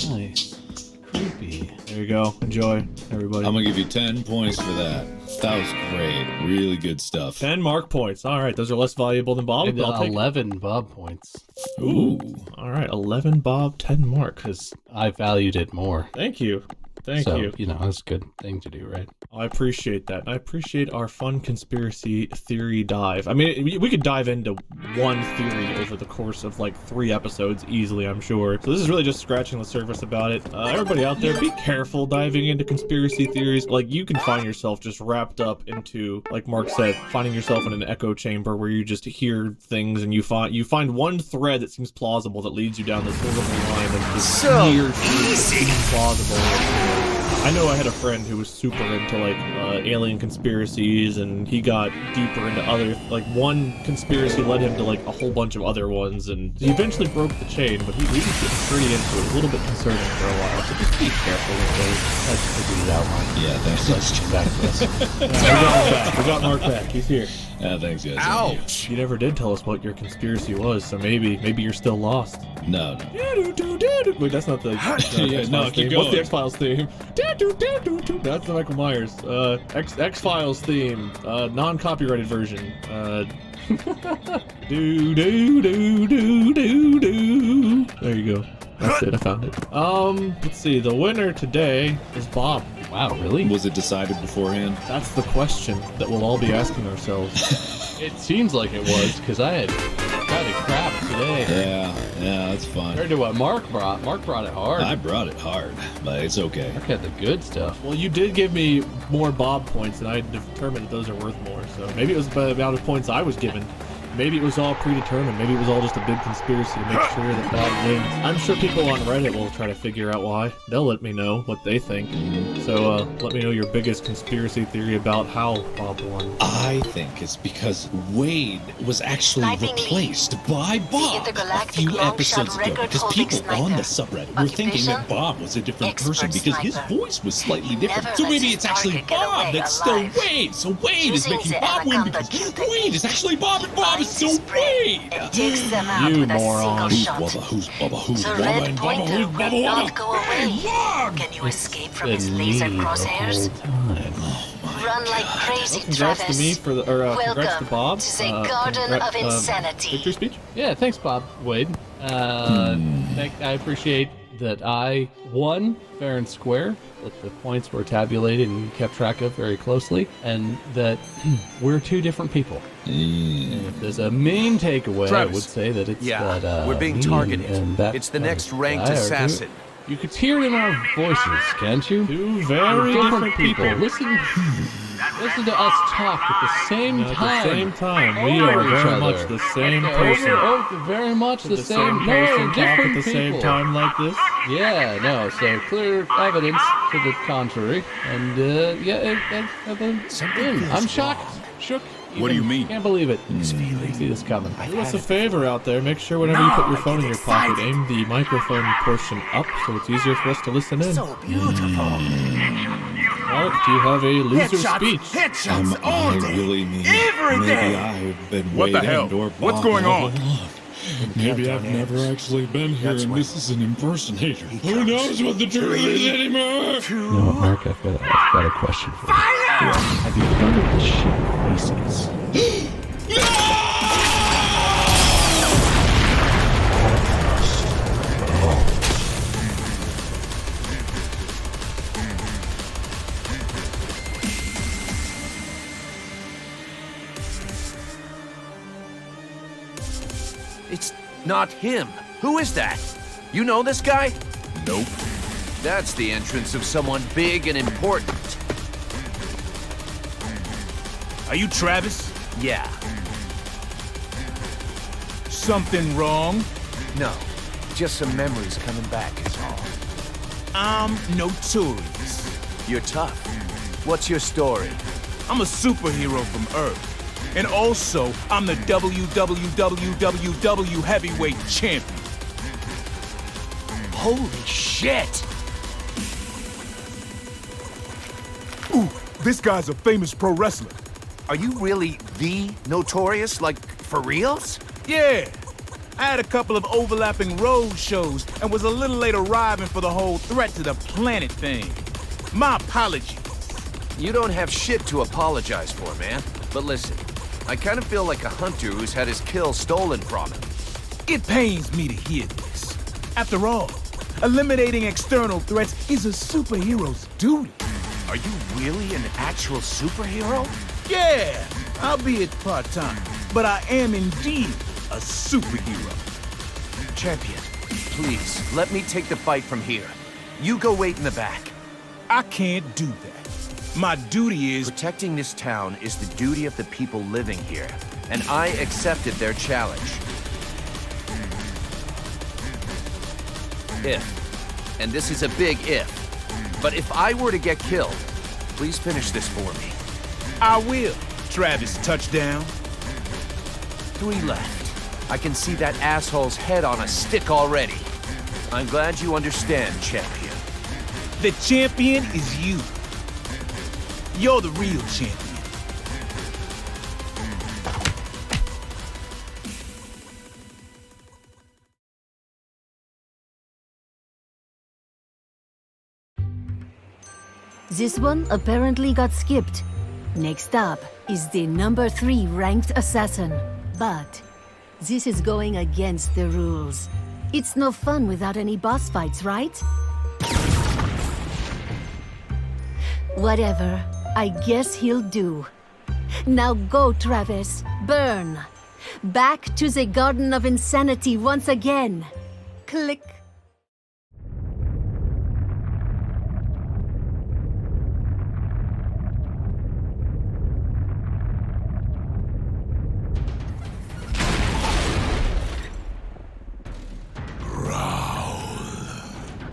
Nice. Creepy. There you go. Enjoy, everybody. I'm gonna give you 10 points for that. That was great. Really good stuff. 10 mark points. All right, those are less valuable than Bob. Maybe But I'll take 11 Bob points. Ooh. All right, 11 Bob, 10 Mark. Because I valued it more. Thank you. Thank so, you. You know, that's a good thing to do, right? I appreciate that. I appreciate our fun conspiracy theory dive. I mean, we could dive into one theory over the course of like 3 episodes easily, I'm sure. So this is really just scratching the surface about it. Everybody out there, be careful diving into conspiracy theories. Like, you can find yourself just wrapped up into, like Mark said, finding yourself in an echo chamber where you just hear things and you find one thread that seems plausible that leads you down this horrible line of just So weird, easy. plausible. I know I had a friend who was super into like alien conspiracies, and he got deeper into other, like one conspiracy led him to like a whole bunch of other ones, and he eventually broke the chain, but he was getting pretty into it. It was a little bit concerning for a while, so just be careful with those. Let's figure it out, Mark. Yeah, thanks. Let's get back to this. We got Mark back. He's here. Thanks, guys. Ouch. You never did tell us what your conspiracy was, so maybe you're still lost. No. Wait, that's not the Yeah, no, X-Files keep theme. What's the going. X-Files theme? That's the Michael Myers. X-Files theme. Non-copyrighted version. Do do do do do do. There you go. That's it. I found it. Let's see. The winner today is Bob. Wow, really? Was it decided beforehand? That's the question that we'll all be asking ourselves. It seems like it was, because I had kind of crap today. Yeah, that's fine. Compared to what Mark brought. Mark brought it hard. I brought it hard, but it's okay. Mark had the good stuff. Well, you did give me more Bob points, and I determined that those are worth more. So maybe it was by the amount of points I was given. Maybe it was all predetermined. Maybe it was all just a big conspiracy to make sure that Bob wins. I'm sure people on Reddit will try to figure out why. They'll let me know what they think. So let me know your biggest conspiracy theory about how Bob won. I think it's because Wade was actually Lightning replaced by Bob a intergalactic few long-shot episodes ago because record-holding people on the sniper. subreddit were thinking that Occupation? Bob was a different person Expert because his sniper. voice was slightly He different. never So lets maybe his it's actually target get Bob away that's still alive. Wade. So Wade is Using making the Bob win Anaconda because kill Wade is actually Bob and Bob Travis, no way! And takes them out You with a moron. Who's single Bubba? shot. Who's Bubba? Who's The Bubba? red And Bubba? pointer Who's will Bubba? not go away. Mom! Can you escape from Been his me laser the crosshairs? whole time. Run like crazy, Congrats Travis. to me for the, or congrats to Welcome Bob. to the Garden of Insanity. Victory speech. Yeah, thanks, Bob Wade. I appreciate that I won fair and square, that the points were tabulated and kept track of very closely, and that we're two different people. And if there's a main takeaway, I Travis. would say that it's Yeah, that we're being me targeted. and that It's the next ranked guy are assassin. You could hear it in our voices, can't you? Two very We're different people. Listen to us talk at the same At time. the same time, we Over are each very other. much the same Over- person. very much the The same. same No, person talk at different the same people. time like this. Yeah, no. So clear evidence to the contrary, and I'm shocked, shook. What do you mean? Can't believe it. Didn't see this coming. Do us a favor out there. Make sure whenever you put your phone in your pocket, aim the microphone portion up so it's easier for us to listen in. So beautiful. Mark, do you have a loser speech? Headshots I really mean, Every maybe day. I've been What the Wade hell? and/or What's Bob going all on? along. Maybe I've never actually been here, and this is an impersonation. Who knows what the truth is anymore? You know what, Mark? I've got a question for you. Have you heard of the ship Faces? It's not him. Who is that? You know this guy? Nope. That's the entrance of someone big and important. Are you Travis? Yeah. Something wrong? No. Just some memories coming back is all. I'm notorious. You're tough. What's your story? I'm a superhero from Earth. And also, I'm the WWWWW heavyweight champion. Holy shit! Ooh, this guy's a famous pro wrestler. Are you really the Notorious? Like, for reals? Yeah. I had a couple of overlapping road shows and was a little late arriving for the whole threat to the planet thing. My apologies. You don't have shit to apologize for, man. But listen, I kind of feel like a hunter who's had his kill stolen from him. It pains me to hear this. After all, eliminating external threats is a superhero's duty. Are you really an actual superhero? Yeah, albeit part-time, but I am indeed a superhero. Champion, please, let me take the fight from here. You go wait in the back. I can't do that. My duty is... Protecting this town is the duty of the people living here, and I accepted their challenge. If, and this is a big if, but if I were to get killed, please finish this for me. I will, Travis Touchdown. 3 left. I can see that asshole's head on a stick already. I'm glad you understand, champion. The champion is you. You're the real champion. This one apparently got skipped. Next up is the number 3 ranked assassin. But this is going against the rules. It's no fun without any boss fights, right? Whatever. I guess he'll do. Now go, Travis. Burn. Back to the Garden of Insanity once again. Click.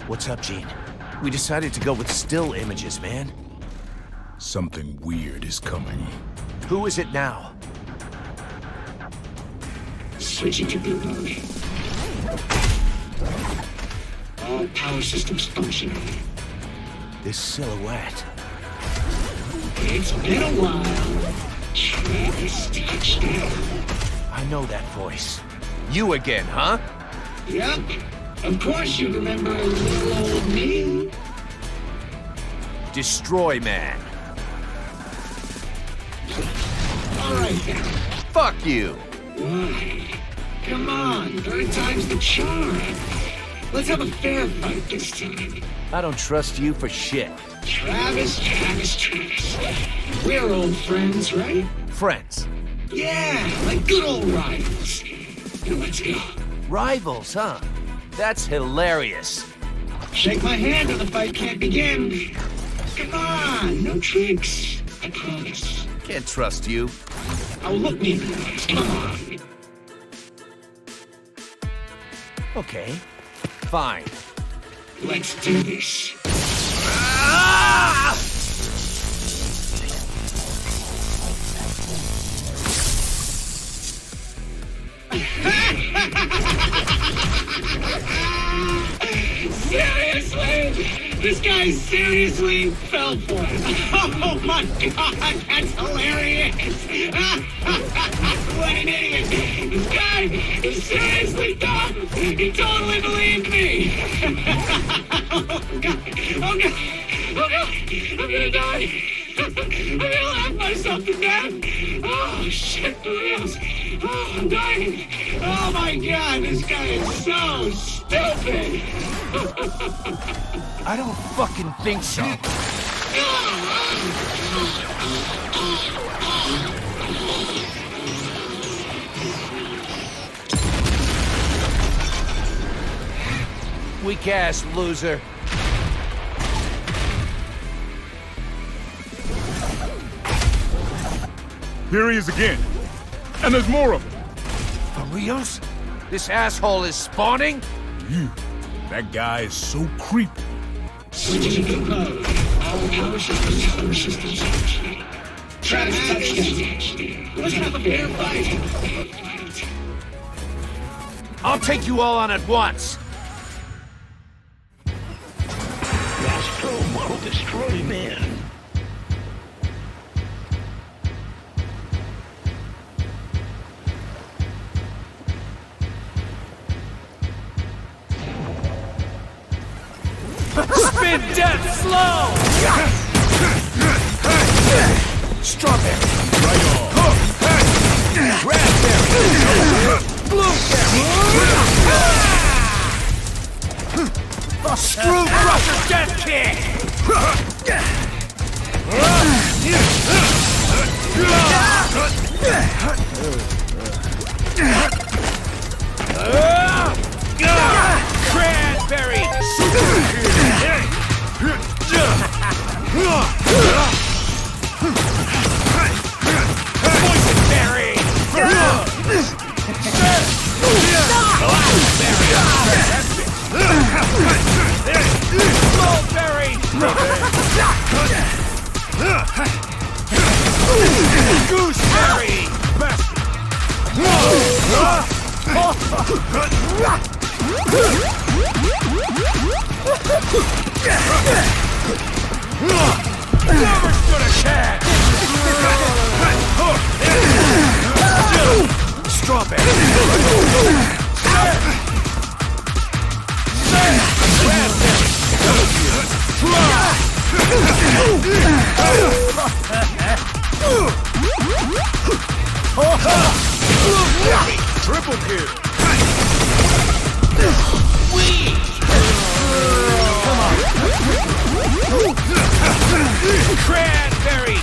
What's up, Gene? We decided to go with still images, man. Something weird is coming. Who is it now? Switching to blue mode. All power systems functioning. This silhouette. It's been a while. Travis Touchdown. I know that voice. You again, huh? Yep. Of course you remember little old me. Destroy Man. All right then. Fuck you. Why? Come on, third time's the charm. Let's have a fair fight this time. I don't trust you for shit. Travis. We're old friends, right? Friends. Yeah, like good old rivals. Now let's go. Rivals, huh? That's hilarious. Shake my hand or the fight can't begin. Come on, no tricks. I promise. Can't trust you. Oh, look me in the eyes. Come on. Okay. Fine. Let's do this. Seriously? This guy seriously fell for it. Oh my god, that's hilarious. What an idiot. This guy is seriously dumb. He totally believed me. Oh god. Oh god. Oh god. I'm gonna die. I'm gonna laugh myself to death. Oh shit, for reals. Oh, I'm dying. Oh my god, this guy is so stupid. I don't fucking think so. Weak ass loser. Here he is again. And there's more of them. For reals? This asshole is spawning? That guy is so creepy. Switching to mode. All power systems active. Travis touchdown. Let's have a fair fight. I'll take you all on at once. Astro will destroy man. Spin death slow! Strawberry! Right on! Raspberry! Blueberry! Screw crusher death kick! Cranberry! Poisonberry! Mulberry! Gooseberry! Never stood a chance! Strawberry! Triple kill! Come on! Cranberry!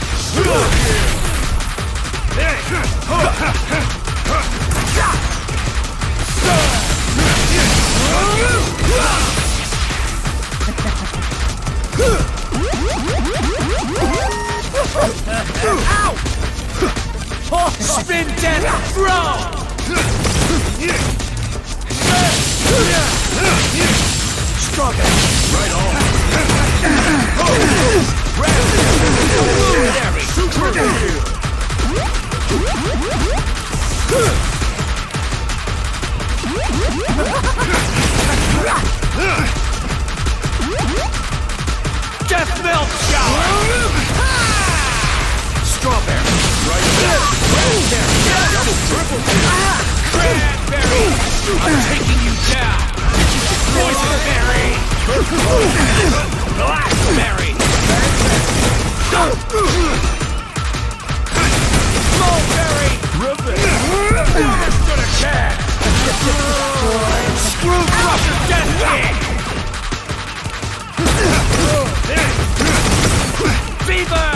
Ow! Spin death throw! Struggle! Right on! Raspberry! Super kill! Death melt shower! Strawberry! Right there! Double triple kill! I'm taking you down! Poison berry! Blackberry! Mulberry! Understood a cat! Screw crusher death kick! Fever!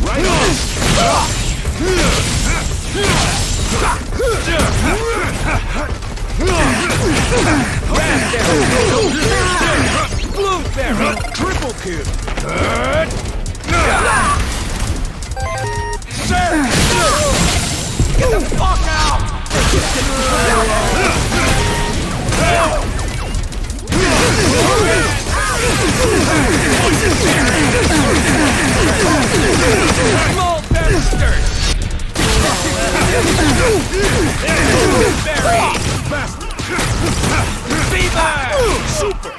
Right on! Blueberry! Triple kill! Get the fuck out! Small bastard! Berry! Fever! Super!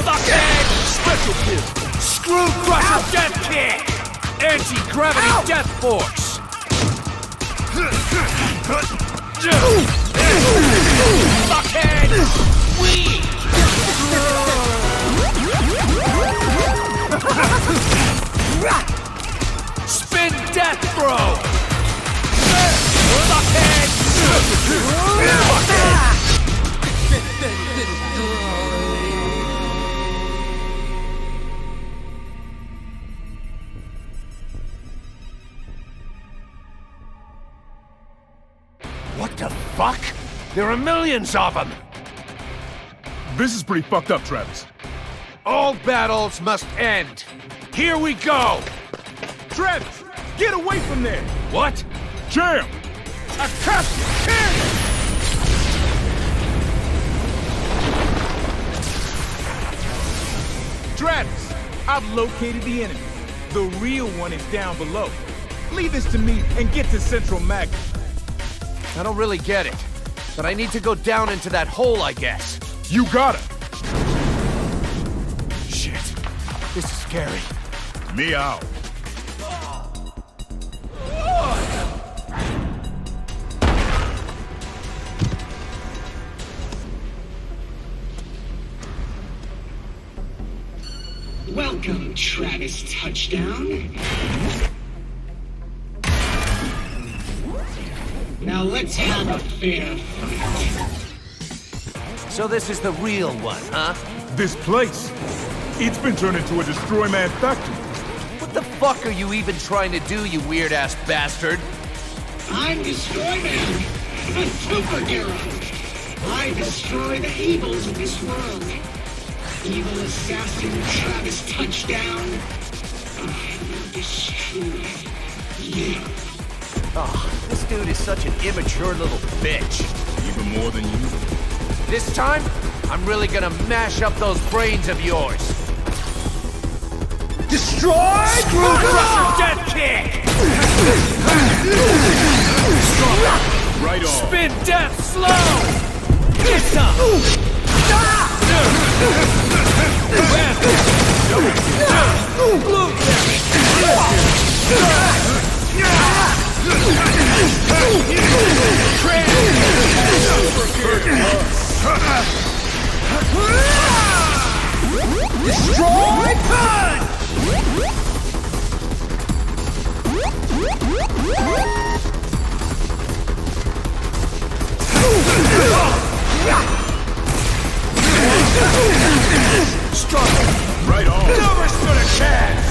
Fuckhead! Special kill! Screw crusher death kick! Anti-gravity death force! Fuckhead! Weak! Spin death throw! Fuckhead! What the fuck? There are millions of them! This is pretty fucked up, Travis. All battles must end! Here we go! Travis, get away from there! What? Jam! I cuffed you! Cannon! Travis, I've located the enemy. The real one is down below. Leave this to me and get to Central Magnet. I don't really get it, but I need to go down into that hole, I guess. You got it! Shit. This is scary. Meow. Welcome, Travis Touchdown. Now let's have a fair fight. So this is the real one, huh? This place, it's been turned into a Destroy Man factory. What the fuck are you even trying to do, you weird-ass bastard? I'm Destroy Man, a superhero. I destroy the evils of this world. Evil assassin Travis Touchdown. I will destroy you. Oh, this dude is such an immature little bitch. Even more than you. This time, I'm really gonna mash up those brains of yours. Destroy! Screw crusher death kick! Right on. Spin death slow! Get some! Destroy punch! Strong. Right on. Never stood a chance.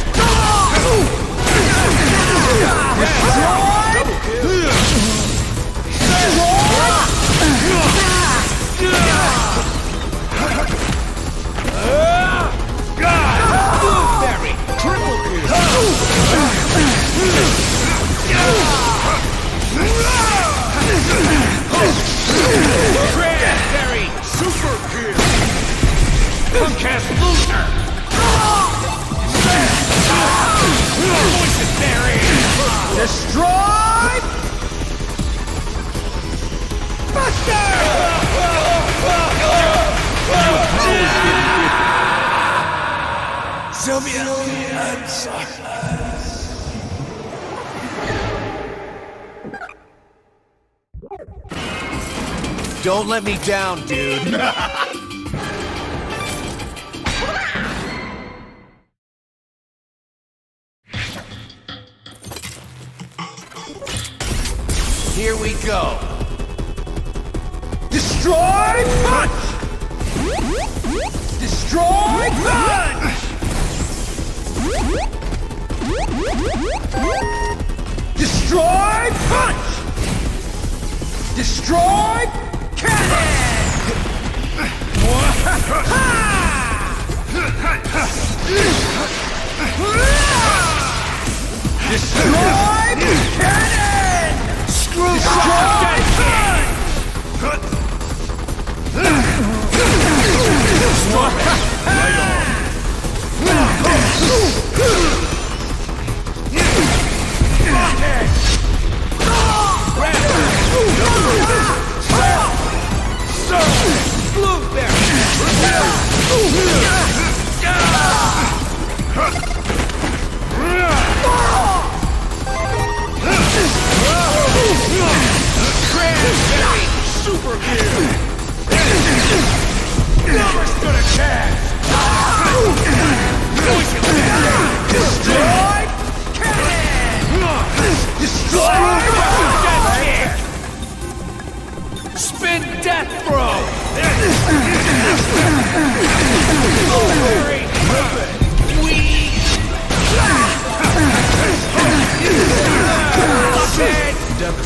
Blueberry. Triple kill. Sylvia, I'm sorry. Don't let me down, dude. Here we go. Destroy punch! Destroy punch! Destroy punch! Destroy cannon! Destroy cannon! Screw punch! Stop it! Right on! Super gear! Never stood a chance! Destroy cannon! Destroy death kick! Spin death throw! Very good! Weak!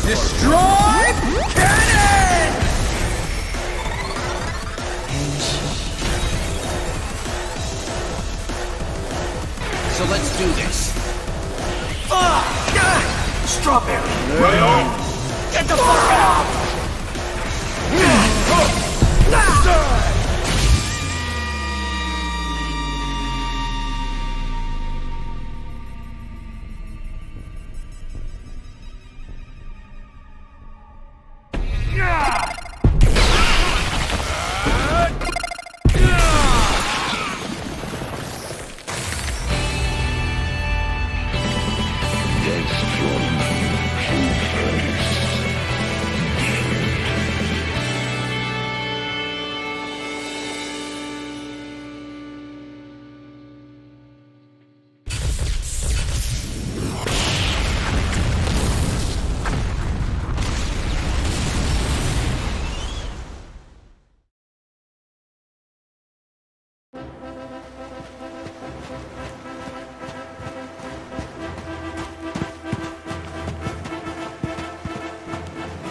Destroy cannon! So let's do this. Strawberry! Right on! Get the fuck out!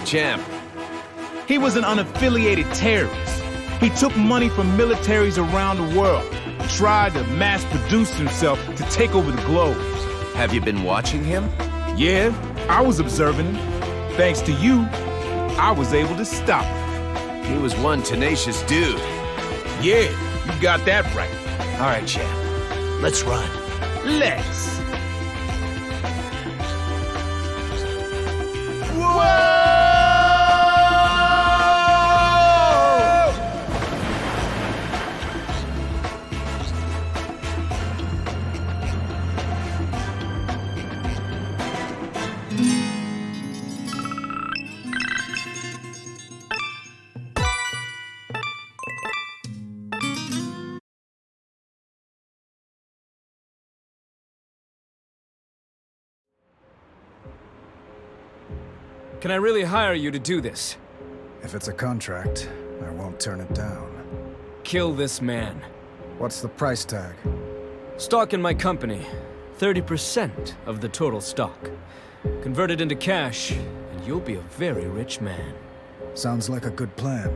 Champ. He was an unaffiliated terrorist. He took money from militaries around the world, tried to mass produce himself to take over the globe. Have you been watching him? Yeah, I was observing him. Thanks to you, I was able to stop him. He was one tenacious dude. Yeah, you got that right. All right, champ. Let's run. Let's. Can I really hire you to do this? If it's a contract, I won't turn it down. Kill this man. What's the price tag? Stock in my company. 30% of the total stock. Convert it into cash, and you'll be a very rich man. Sounds like a good plan.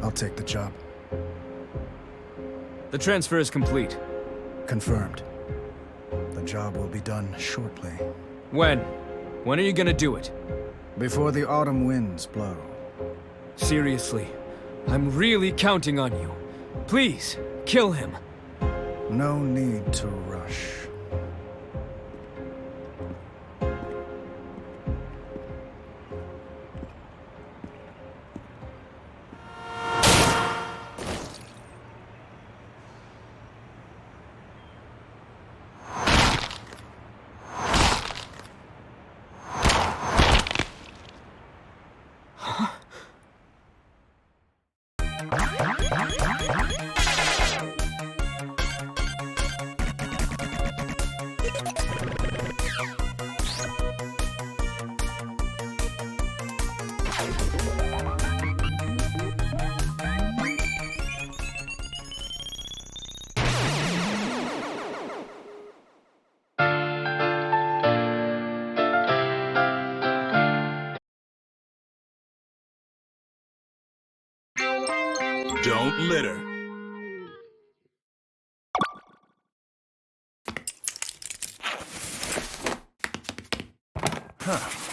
I'll take the job. The transfer is complete. Confirmed. The job will be done shortly. When? When are you gonna do it? Before the autumn winds blow. Seriously, I'm really counting on you. Please, kill him. No need to rush. Don't litter. Huh.